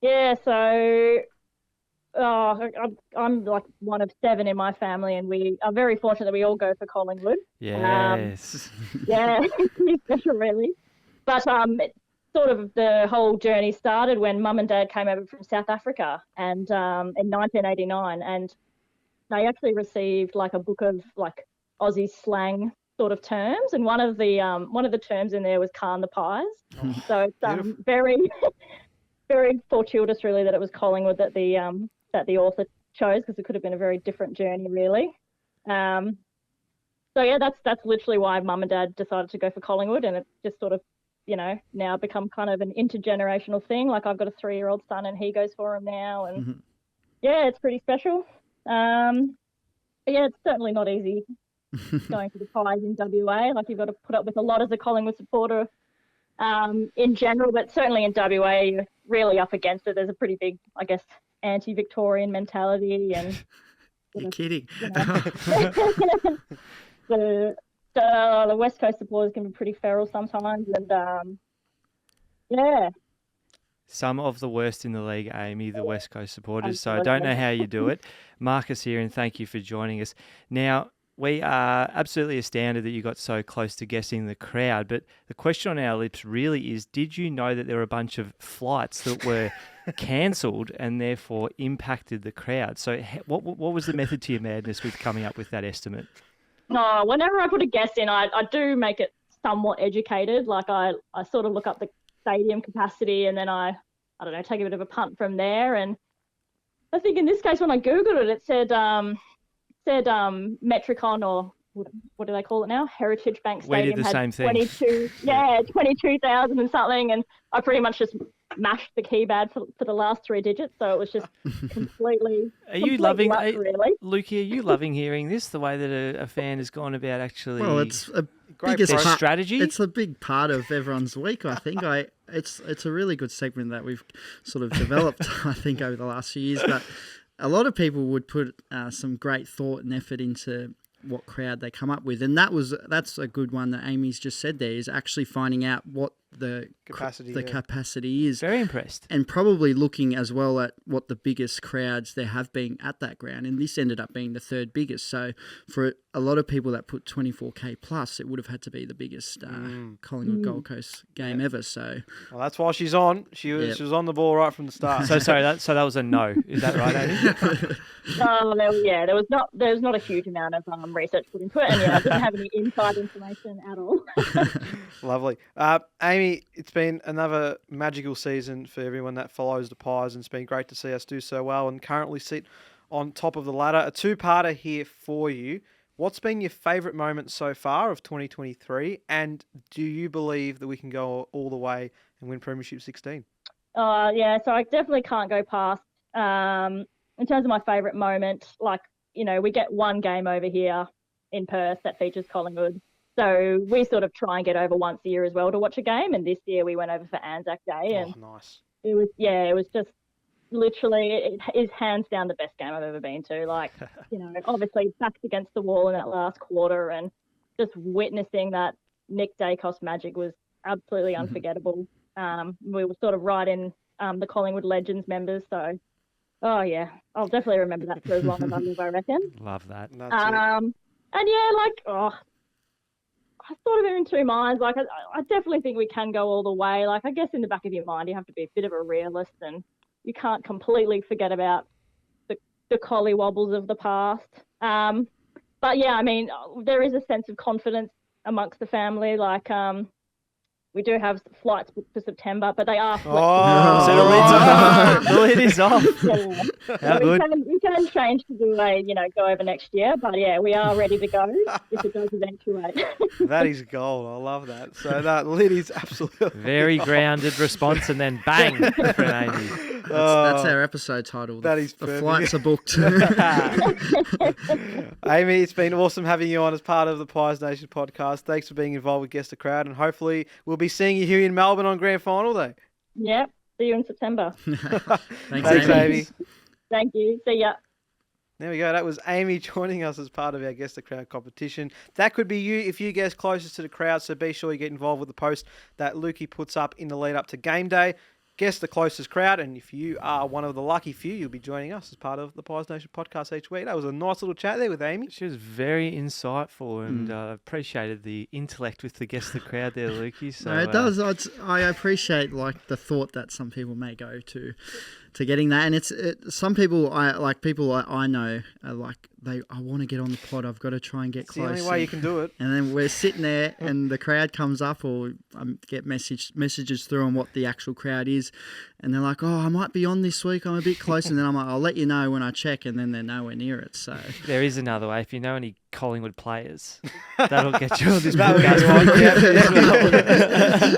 Yeah, so I'm like one of 7 in my family, and we are very fortunate that we all go for Collingwood.
Yes.
It's pretty special, really. But sort of the whole journey started when Mum and Dad came over from South Africa, and in 1989, and they actually received a book of Aussie slang sort of terms, and one of the terms in there was "Khan the Pies." So it's very very fortuitous, really, that it was Collingwood that the author chose, because it could have been a very different journey, really. So that's literally why Mum and Dad decided to go for Collingwood, and it's just sort of, now become kind of an intergenerational thing. I've got a 3-year-old son and he goes for him now, and it's pretty special. Yeah, it's certainly not easy going to the Pies in WA. Like, you've got to put up with a lot as a Collingwood supporter in general, but certainly in WA, you're really up against it. There's a pretty big, I guess, anti-Victorian mentality, and
You're kidding.
The West Coast supporters can be pretty feral sometimes, and yeah.
Some of the worst in the league, Amy, the West Coast supporters. So I don't know how you do it. Marcus here, and thank you for joining us. Now, we are absolutely astounded that you got so close to guessing the crowd, but the question on our lips really is, did you know that there were a bunch of flights that were cancelled and therefore impacted the crowd? So what was the method to your madness with coming up with that estimate?
No, whenever I put a guess in, I do make it somewhat educated. Like, I sort of look up the stadium capacity, and then I don't know, take a bit of a punt from there. And I think in this case, when I Googled it, it said Metricon, or what do they call it now? Heritage Bank Stadium.
We did the same thing.
22,000 and something. And I pretty much just mashed the keypad for the last three digits. So it was just completely.
Are you loving,
really?
Lukey, are you loving hearing this, the way that a fan has gone about actually?
Well, it's a
their
biggest part,
strategy.
It's a big part of everyone's week, I think. It's a really good segment that we've sort of developed, I think, over the last few years. But a lot of people would put some great thought and effort into what crowd they come up with, and that's a good one that Amy's just said there, is actually finding out what the capacity is.
Very impressed.
And probably looking as well at what the biggest crowds there have been at that ground, and this ended up being the third biggest. So for a lot of people that put 24k plus, it would have had to be the biggest Collingwood Gold Coast game ever. So
well, that's why she's on. She was on the ball right from the start.
So sorry, that was a no. Is that right, Amy?
There was not a huge amount of research put into it, and I didn't have any inside information at all.
Lovely. Amy, it's been another magical season for everyone that follows the Pies, and it's been great to see us do so well and currently sit on top of the ladder. A two-parter here for you. What's been your favourite moment so far of 2023, and do you believe that we can go all the way and win Premiership 16?
So I definitely can't go past. In terms of my favourite moment, we get one game over here in Perth that features Collingwood. So we sort of try and get over once a year as well to watch a game. And this year we went over for Anzac Day. And
nice.
It was just literally, it is hands down the best game I've ever been to. Obviously backed against the wall in that last quarter, and just witnessing that Nick Dacos magic was absolutely unforgettable. We were sort of right in the Collingwood Legends members. So, I'll definitely remember that for as long as I live, I reckon.
Love that.
I sort of am in two minds. I definitely think we can go all the way. I guess in the back of your mind, you have to be a bit of a realist, and you can't completely forget about the collie wobbles of the past. But yeah, I mean, there is a sense of confidence amongst the family. We do have flights booked for September, but they are flexible.
So the lid's off. The lid is off.
Yeah.
How good.
We can change to do go over next year, but yeah, we are ready to go if it does eventuate.
That is gold. I love that. So that lid is absolutely
very grounded response, and then bang from Amy.
That's our episode title.
That is
the
perfect.
flights are booked.
Amy, it's been awesome having you on as part of the Pies Nation podcast. Thanks for being involved with Guess the Crowd, and hopefully we'll be seeing you here in Melbourne on Grand Final Day.
Yep. See you in September.
Thanks, Amy.
Thank you. See ya.
There we go. That was Amy joining us as part of our Guess the Crowd competition. That could be you if you guess closest to the crowd, so be sure you get involved with the post that Lukey puts up in the lead up to game day. Guess the closest crowd, and if you are one of the lucky few, you'll be joining us as part of the Pies Nation podcast each week. That was a nice little chat there with Amy.
She was very insightful, and appreciated the intellect with the Guess the Crowd there, Lukey. So,
no, it does. I appreciate the thought that some people may go to getting that, and some people I know are I want to get on the pod. I've got to try and get
it's
close.
The only way you can do it.
And then we're sitting there, and the crowd comes up, or get messages through on what the actual crowd is, and they're like, "Oh, I might be on this week. I'm a bit close," and then I'm like, "I'll let you know when I check," and then they're nowhere near it. So
there is another way. If you know any Collingwood players, that'll get you on this
That would
podcast.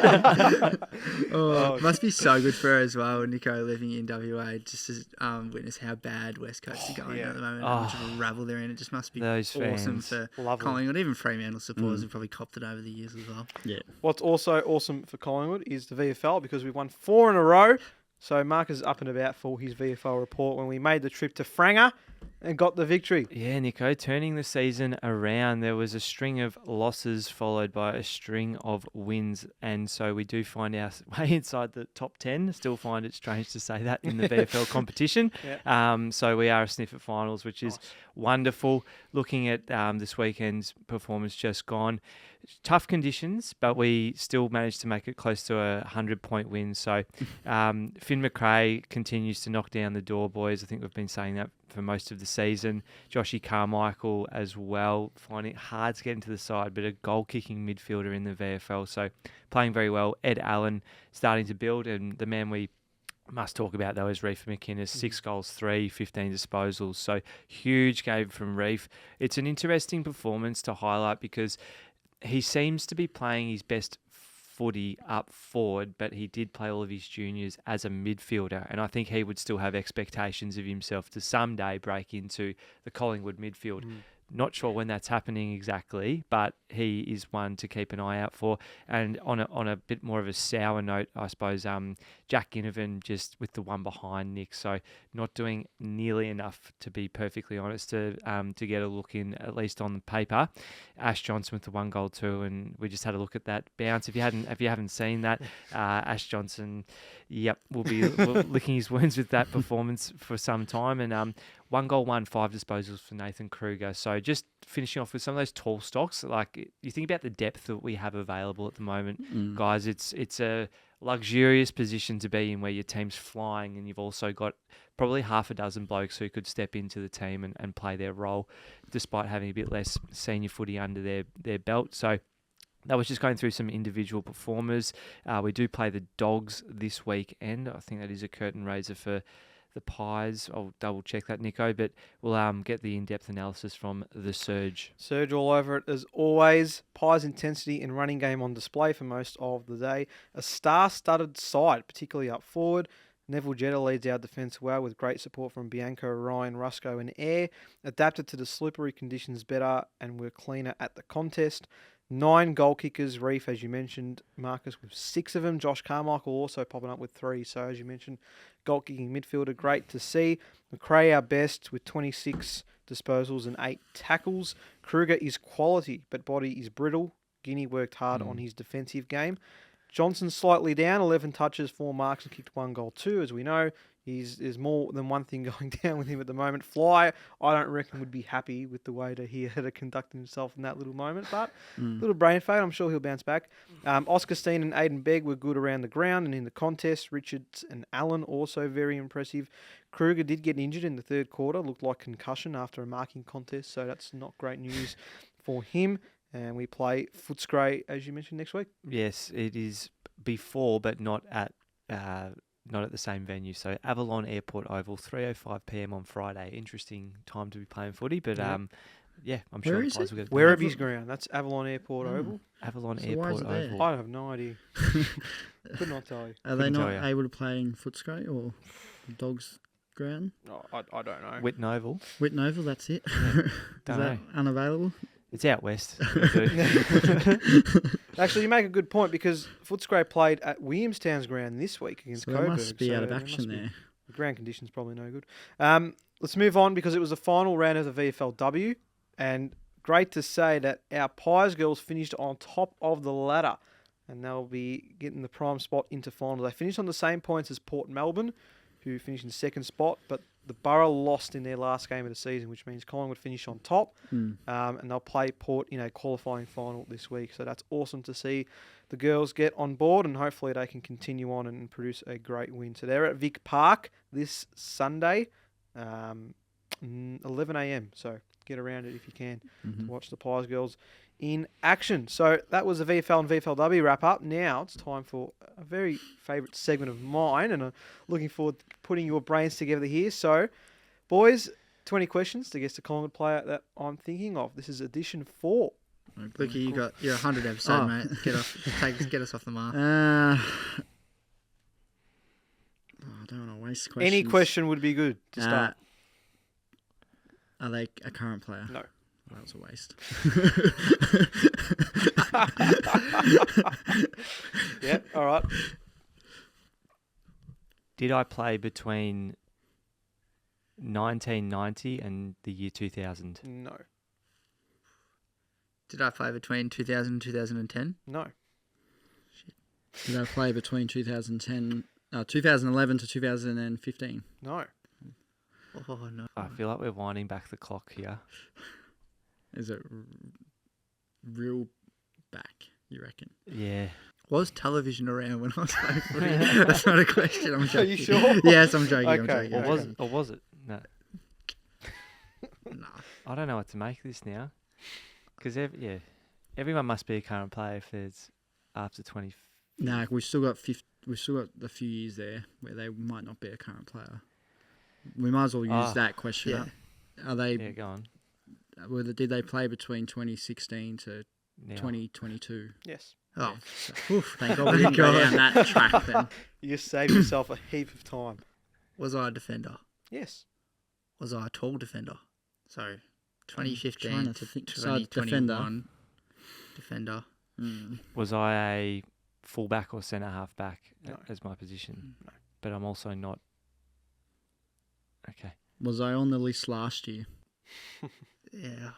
Oh, must be so good for her as well, Nico, living in WA, just to witness how bad West Coast are going at the moment. How much of a rabble they're in. It just must be
Those
awesome
fans.
for
Lovely.
Collingwood. Even Fremantle supporters have probably copped it over the years as well.
Yeah.
What's also awesome for Collingwood is the VFL because we've won 4 in a row. So Mark is up and about for his VFL report when we made the trip to Franger and got the victory.
Yeah, Nico, turning the season around. There was a string of losses followed by a string of wins. And so we do find our way inside the top 10. Still find it strange to say that in the VFL competition. So we are a sniff at finals, which is wonderful. Looking at this weekend's performance just gone. Tough conditions, but we still managed to make it close to a 100-point win. So Finn McRae continues to knock down the door, boys. I think we've been saying that for most of the season. Joshy Carmichael as well, finding it hard to get into the side, but a goal-kicking midfielder in the VFL. So playing very well. Ed Allen starting to build, and the man we must talk about, though, is Reef McInnes. 6 goals, 15 disposals. So huge game from Reef. It's an interesting performance to highlight because he seems to be playing his best footy up forward, but he did play all of his juniors as a midfielder, and I think he would still have expectations of himself to someday break into the Collingwood midfield. Not sure when that's happening exactly, but he is one to keep an eye out for. And on a bit more of a sour note, I suppose, Jack Ginnivan just with the one behind Nick, so not doing nearly enough, to be perfectly honest, to get a look in, at least on the paper. Ash Johnson with the 1 goal too, and we just had a look at that bounce. If you haven't seen that, Ash Johnson, will be licking his wounds with that performance for some time. And 1 goal, 5 disposals for Nathan Kruger. So just finishing off with some of those tall stocks, like you think about the depth that we have available at the moment, guys. It's a luxurious position to be in where your team's flying, and you've also got probably half a dozen blokes who could step into the team and play their role, despite having a bit less senior footy under their belt. So that was just going through some individual performers. We do play the Dogs this weekend. I think that is a curtain raiser for the Pies. I'll double check that, Nico, but we'll get the in-depth analysis from the Surge.
Surge all over it as always. Pies' intensity and running game on display for most of the day. A star-studded side, particularly up forward. Neville Jetta leads our defence well with great support from Bianco, Ryan, Rusco and Air. Adapted to the slippery conditions better and were cleaner at the contest. 9 goal kickers, Reef, as you mentioned, Marcus, with 6 of them. Josh Carmichael also popping up with 3. So, as you mentioned, goal-kicking midfielder, great to see. McRae, our best, with 26 disposals and 8 tackles. Kruger is quality, but body is brittle. Guinea worked hard on his defensive game. Johnson slightly down, 11 touches, 4 marks, and kicked 1 goal too, as we know. There's more than one thing going down with him at the moment. Fly, I don't reckon, would be happy with the way that he had to conduct himself in that little moment, but little brain fade, I'm sure he'll bounce back. Oscar Steen and Aiden Begg were good around the ground and in the contest. Richards and Allen also very impressive. Kruger did get injured in the third quarter, looked like concussion after a marking contest, so that's not great news for him. And we play Footscray, as you mentioned, next week.
Yes, it is before, but not at the same venue. So Avalon Airport Oval, 3:05 p.m. on Friday. Interesting time to be playing footy, but I'm sure
Where is
guys will get
Werriby's ground. That's Avalon Airport Oval.
Avalon
So why
Airport
is it there?
Oval.
I have no idea. Could not tell you.
Are they
Couldn't
not
tell ya.
able to play in Footscray or Dogs ground?
Oh, I don't know.
Whitten Oval.
Whitten Oval, that's it. Is
Don't
that unavailable?
It's out west.
Actually, you make a good point because Footscray played at Williamstown's ground this week against
So
Coburg.
they must be out of
there
action
must be-
there.
The ground conditions probably no good. Let's move on because it was the final round of the VFLW, and great to say that our Pies girls finished on top of the ladder, and they'll be getting the prime spot into finals. They finished on the same points as Port Melbourne, who finished in second spot, but the Borough lost in their last game of the season, which means Collingwood finish on top, and they'll play Port in a qualifying final this week. So that's awesome to see the girls get on board, and hopefully they can continue on and produce a great win. So they're at Vic Park this Sunday, 11 a.m. So get around it if you can to watch the Pies girls in action. So that was the VFL and VFLW wrap up. Now it's time for a very favourite segment of mine, and I'm looking forward to putting your brains together here. So, boys, 20 questions to guess the Collingwood player that I'm thinking of. This is edition 4
Lukey, you're 100 episode, mate. Get us off the mark.
I don't want to waste questions.
Any question would be good to start.
Are they a current player?
No.
Well, that was a waste.
Yeah, all right.
Did I play between 1990 and the year 2000?
No.
Did I play between 2000 and 2010?
No.
Did I play between 2011 to 2015?
No.
Oh, no.
I feel like we're winding back the clock here.
Is it real back, you reckon?
Yeah.
Was television around when I was playing footy? That's not a question. I'm joking.
Are you sure?
Yes, I'm joking. I'm
Okay.
joking.
Or was it? No.
Nah.
I don't know what to make of this now. Because, everyone must be a current player if there's after 20.
No, we've still got a few years there where they might not be a current player. We might as well use that question.
Yeah.
Are they?
Yeah, go on.
Did they play between 2016 to
Now.
2022?
Yes.
Oh,
Thank God we didn't go down that track then.
You just saved yourself a heap of time.
was I a defender?
Yes.
Was I a tall defender? So, 2015
trying
to
to think. So,
2021. Defender.
Was I a fullback or centre half back
No.
as my position?
No.
But I'm also not. Okay.
Was I on the list last year?
Yeah.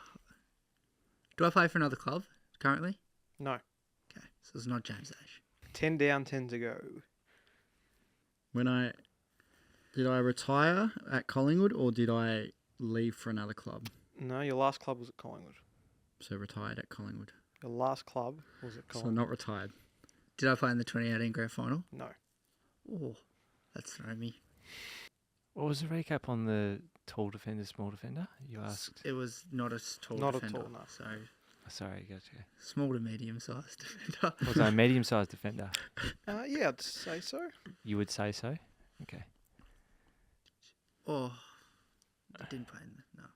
Do I play for another club currently?
No.
Okay, so it's not James Ash.
10 down, 10 to go.
Did I retire at Collingwood or did I leave for another club?
No, your last club was at Collingwood.
So retired at Collingwood.
Your last club was at
So
Collingwood.
not retired.
Did I play in the 2018 grand final?
No.
Oh, that's thrown me.
What was the recap on the tall defender, small defender? You asked.
It was not a tall
Not a
defender.
tall, no.
So,
Sorry, gotcha.
small to medium sized defender.
Was I a medium-sized defender?
Yeah, I'd say so.
You would say so? Okay.
Oh, I didn't play in the, no.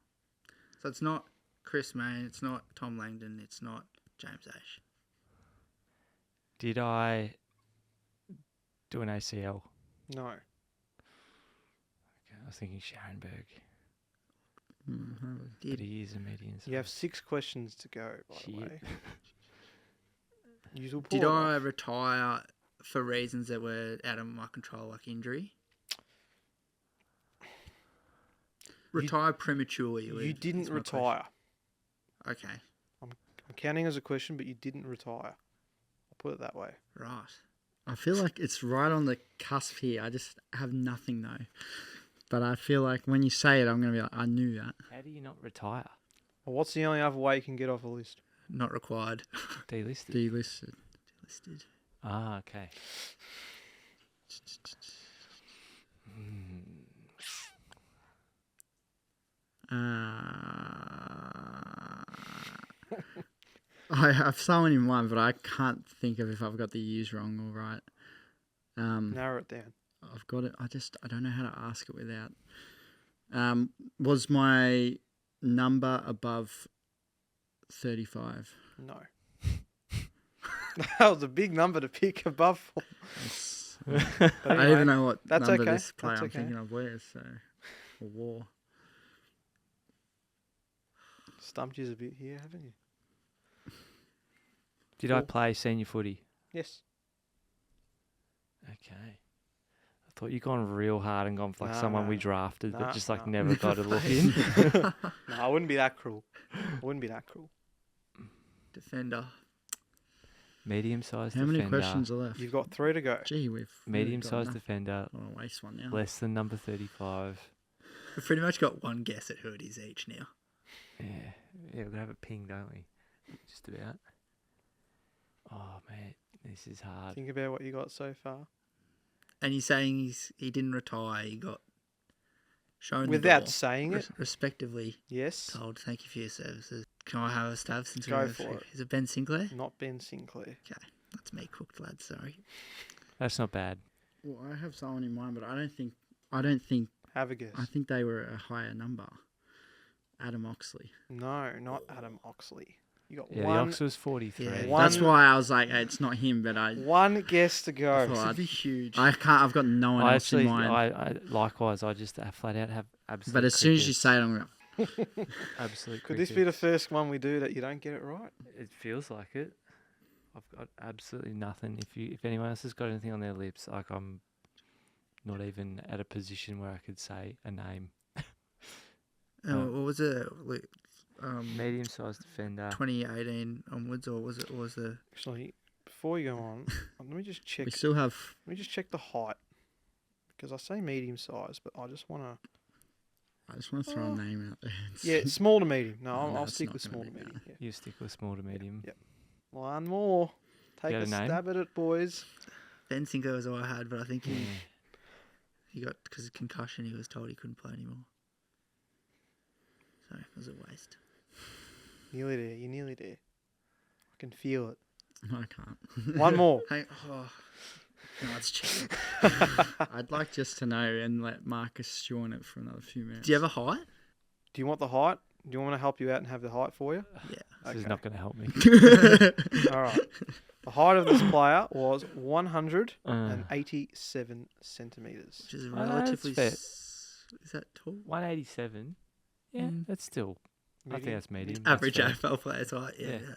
So it's not Chris Main, it's not Tom Langdon, it's not James Ash.
Did I do an ACL?
No.
Okay, I was thinking Scharenberg.
Did
But he is a medium size.
You have 6 questions to go, by the
Shit.
way. Usual
Did
poor
I
life.
retire for reasons that were out of my control, like injury? Retire prematurely.
You didn't
is my
retire.
question. Okay,
I'm counting as a question, but you didn't retire. I'll put it that way.
right.
I feel like it's right on the cusp here. I just have nothing though. But I feel like when you say it, I'm going to be like, I knew that.
How do you not retire?
Well, what's the only other way you can get off a list?
Not required.
Delisted.
Delisted.
Listed.
Ah, okay.
I have someone in mind, but I can't think of if I've got the years wrong or right.
Narrow it down.
I've got it. I don't know how to ask it without. Was my number above 35?
No. That was a big number to pick above. But
I don't
anyway,
even know what
that's
number
okay.
this player
That's
I'm
okay.
thinking of wears. So, or wore.
Stumped you a bit here, haven't you?
Did I play senior footy?
Yes.
Okay. I thought you'd gone real hard and gone for like
No,
someone
no.
we drafted,
No,
but just like
no.
never got a look in.
No, I wouldn't be that cruel.
Defender.
Medium-sized
How
defender.
many questions are left?
You've got 3 to go.
Gee, we've really
Medium-sized
got
defender,
enough. I don't want to waste one now.
less than number 35.
We've pretty much got one guess at who it is each now.
Yeah, we're gonna have a ping, don't we? Just about. Oh mate, this is hard.
Think about what you got so far.
And you're saying he didn't retire, he got shown the
Without
door,
saying it.
respectively
Yes.
told, thank you for your services. Can I have a stab since
Go
we're
for
through?
it.
Is it Ben Sinclair?
Not Ben Sinclair.
Okay, that's me cooked, lad. Sorry.
That's not bad.
Well, I have someone in mind, but I don't think.
Have a guess.
I think they were a higher number. Adam Oxley.
No, not Adam Oxley. You got
Yeah, the
one.
Ox was 43.
Yeah,
One-
That's why I was like, hey, it's not him, but I
One guess to go.
thought
It'd be huge.
I can't. I've got no one
I
else in
actually,
mind.
I likewise, I just flat out have absolute.
But as soon as you
crickets.
say it, I'm going.
Absolute.
Could this be the first one we do that you don't get it right?
It feels like it. I've got absolutely nothing. If anyone else has got anything on their lips, like I'm not even at a position where I could say a name.
What was it?
Medium-sized defender.
2018 onwards, or was it? Or was the
Actually, before you go on, let me just check.
We still have.
Let me just check the height because I say medium size, but I just want to.
I just want to throw a name out there.
Yeah, small to medium. No,
No,
I'll
it's
stick
not
with
gonna
small to
be that.
medium. Yeah.
You stick with small to medium.
Yep. One more. Take
got
a
a name?
stab at it, boys.
Ben Sinker was all I had, but I think
Yeah.
he got, because of concussion, he was told he couldn't play anymore. So it was a waste.
Nearly there. You're nearly there. I can feel it.
I can't.
One more.
Hey, oh, no, it's cheating.
I'd like just to know and let Marcus chew on it for another few minutes.
Do you have a height?
Do you want the height? Do you want me to help you out and have the height for you?
Yeah.
This is
Okay.
not going to help me.
All right. The height of this player was 187 centimetres.
Which is
Oh, that's
relatively.
fair.
Is that tall?
187. Yeah,
Mm.
that's still. I think that's medium.
Average
That's fair.
AFL player's height. Yeah,
Yeah.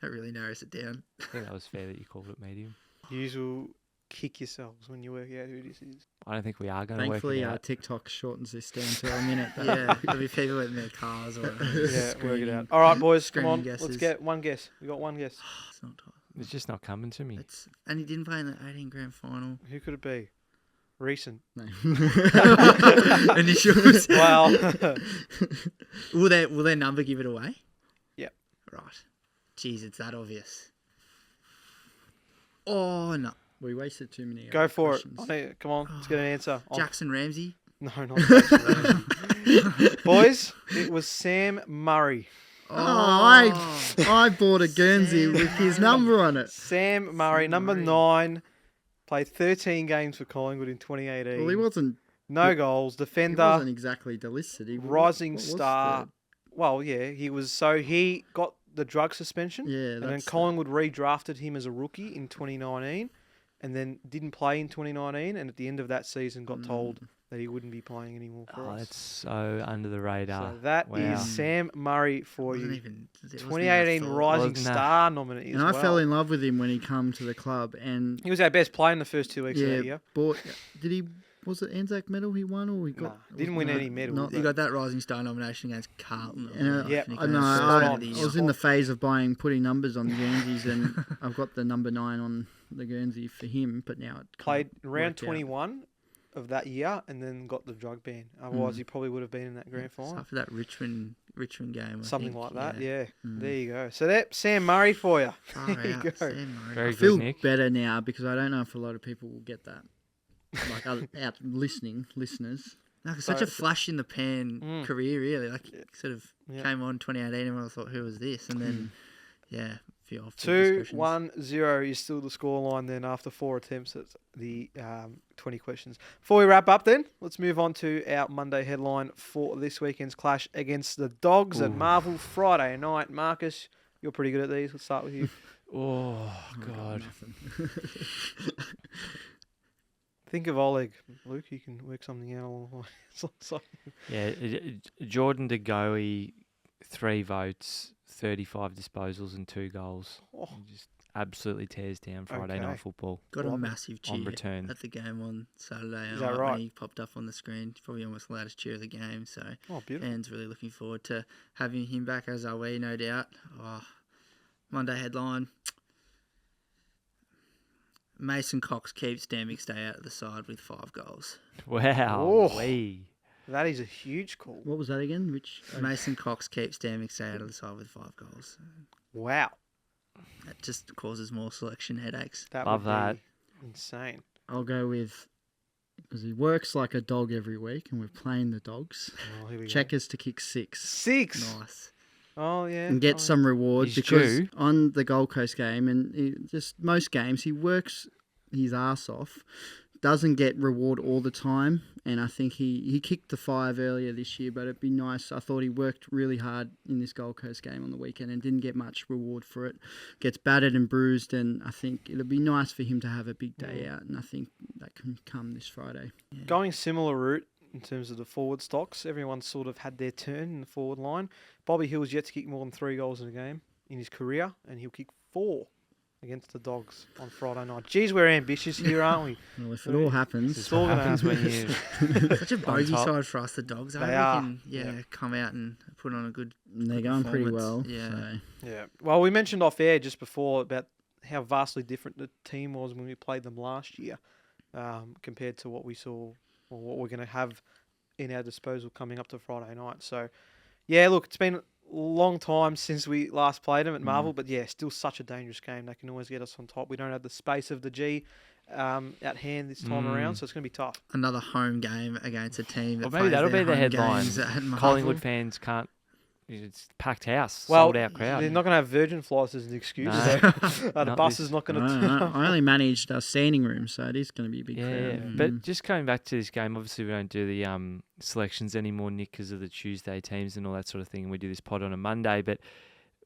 that really narrows it down.
I think that was fair that you called it medium.
You will kick yourselves when you work out who this is.
I don't think we are going to work
Thankfully,
it out.
TikTok shortens this down to a minute.
Yeah, there'll be people in their cars or
Yeah, work it
screaming.
out. All right, boys, come
screaming
on. Let's
guesses.
get one guess. We got one guess.
It's not tight.
It's just not coming to me.
And he didn't play in the 18 grand final.
Who could it be? Recent.
No.
Initials.
Well,
Will their number give it away?
Yep.
Right. Jeez, it's that obvious. Oh no,
We wasted too many.
go for it.
questions.
I need, come on, let's get an answer.
Jackson Ramsey.
No, not Jackson. Boys, it was Sam Murray.
Oh, I bought a Guernsey with his number on it.
Sam Murray, number 9, played 13 games for Collingwood in 2018.
Well, he wasn't.
No goals,
He
defender,
wasn't exactly delisted. He
rising
what was
star. Well, yeah, he was. So he got the drug suspension.
Yeah,
And then
that's
Collingwood redrafted him as a rookie in 2019 and then didn't play in 2019 and at the end of that season got told that he wouldn't be playing anymore for
Oh,
us.
that's so under the radar.
So that is
Wow.
Sam Murray for
Wasn't
you.
even- it wasn't even
2018
a thought.
Rising
Wasn't that-
Star nominee as
And I
well.
fell in love with him when he come to the club, and
He was our best player in the first 2 weeks of
yeah,
that year.
bought. Did he? Was it Anzac medal he won, or he got?
Nah, didn't win
no,
any medals.
not
He got that Rising Star nomination against Carlton.
And,
Yeah,
Nicholas
I know.
Spot
I,
on.
I was in the phase of putting numbers on the Guernseys, and I've got the number 9 on the Guernsey for him. But now it
Played
kinda
round
worked out.
21 of that year and then got the drug ban. Otherwise, he probably would have been in that grand final.
After that Richmond game. I
Something
think,
like that,
yeah.
yeah. There you go. So that Sam Murray for you.
Far
There you
out,
go.
Sam Murray.
Very
I
good,
feel
Nick.
better now because I don't know if a lot of people will get that. Like out listeners.
No, 'cause such
So-
a flash in the pan career, really. Like, sort of
Yeah.
came on 2018 and I thought, who was this? And then, yeah, a few off
2-1-0 is still the scoreline then after 4 attempts at the 20 questions. Before we wrap up then, let's move on to our Monday headline for this weekend's clash against the Dogs at Marvel Friday night. Marcus, you're pretty good at these. Let's start with you.
Oh, God.
Think of Oleg. Luke, you can work something out along the way.
Yeah, Jordan De Goey, 3 votes, 35 disposals and 2 goals.
Oh.
He just absolutely tears down Friday
Okay.
night football.
Got a
Love it.
massive cheer
On return.
at the game on Saturday.
Is that
night
right?
When he popped up on the screen. Probably almost the loudest cheer of the game. So
Oh, beautiful.
fans really looking forward to having him back, as are we, no doubt. Oh, Monday headline. Mason Cox keeps Dan McStay out of the side with 5 goals.
Wow.
Oh.
Wee.
That is a huge call.
What was that again? Which?
Mason Cox keeps Dan McStay out of the side with 5 goals.
Wow.
That just causes more selection headaches.
That
Love
would
that.
be insane.
I'll go with because he works like a dog every week, and we're playing the Dogs.
Oh, here we go.
Checkers to kick 6
6.
Nice.
Oh, yeah.
and get
Oh,
some reward
He's
because
due.
on the Gold Coast game and just most games he works his ass off, doesn't get reward all the time, and I think he kicked the 5 earlier this year, but it'd be nice. I thought he worked really hard in this Gold Coast game on the weekend and didn't get much reward for it. Gets battered and bruised, and I think it'll be nice for him to have a big day out, and I think that can come this Friday.
Yeah. Going similar route in terms of the forward stocks, everyone's sort of had their turn in the forward line. Bobby Hill's yet to kick more than 3 goals in a game in his career, and he'll kick 4 against the Dogs on Friday night. Geez, we're ambitious here, aren't we?
Well, if it all happens.
It's all going to happen.
When you
Such a bogey side for us, the Dogs.
They are.
Can come out and put on a good
They're going pretty well.
Yeah.
So.
Yeah. Well, we mentioned off air just before about how vastly different the team was when we played them last year compared to what we saw or what we're going to have in our disposal coming up to Friday night. So, yeah, look, it's been a long time since we last played them at Marvel, but yeah, still such a dangerous game. They can always get us on top. We don't have the space of the G at hand this time around, so it's going to be tough.
Another home game against a team that
Well, maybe that'll be the headline.
headline.
Collingwood fans can't. It's packed house,
Well,
sold out crowd.
they're not going to have Virgin flights as an excuse.
No.
So, the
Not
bus
this-
is not going to turn up.
I only managed a standing room, so it is going to be a big
Yeah,
crowd.
but just coming back to this game, obviously we don't do the selections anymore, Nick, because of the Tuesday teams and all that sort of thing. We do this pod on a Monday, but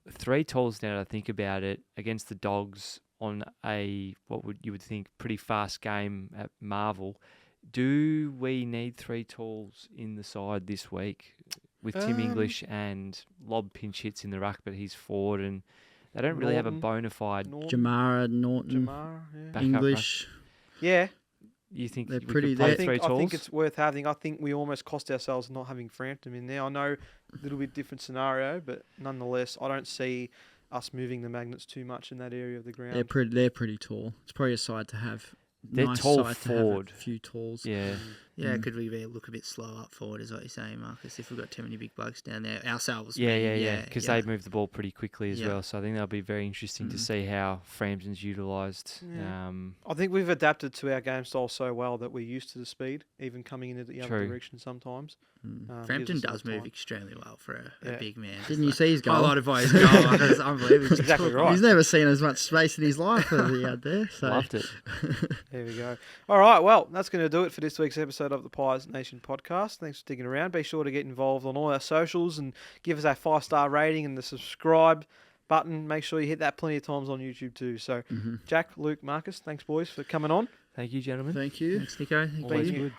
3 tolls now that I think about it against the Dogs on a you would think pretty fast game at Marvel. Do we need 3 tolls in the side this week with Tim English and lob pinch hits in the ruck, but he's forward and they don't really have a bona fide
Jamara, Norton,
Jamara, yeah.
backup
English.
Yeah.
You think
They're
we
pretty-
could play
I
3
think
tolls?
it's worth having. I think we almost cost ourselves not having Frampton in there. I know a little bit different scenario, but nonetheless, I don't see us moving the Magnets too much in that area of the ground.
They're pretty tall. It's probably a side to have.
They're
nice
tall
side to have
forward.
a few talls.
Yeah.
Yeah, could we look a bit slow up forward, is what you're saying, Marcus, if we've got too many big blokes down there ourselves?
Yeah. Because they move the ball pretty quickly as
Yeah.
well. So I think that'll be very interesting to see how Frampton's utilised.
Yeah. I think we've adapted to our game style so well that we're used to the speed, even coming into the other
True.
direction sometimes.
Frampton
gives us
does
a lot of
move extremely well for a big man.
Didn't you see his goal?
Highlighted by his goal. It's unbelievable.
Exactly right.
He's never seen as much space in his life as he had there. So.
Loved it.
There we go. All right, well, that's going to do it for this week's episode of the Pies Nation podcast. Thanks for sticking around. Be sure to get involved on all our socials and give us a 5-star rating and the subscribe button. Make sure you hit that plenty of times on YouTube too. So, Jack, Luke, Marcus, thanks, boys, for coming on.
Thank you, gentlemen.
Thank you.
Thanks, Nico.
Always
you.
good.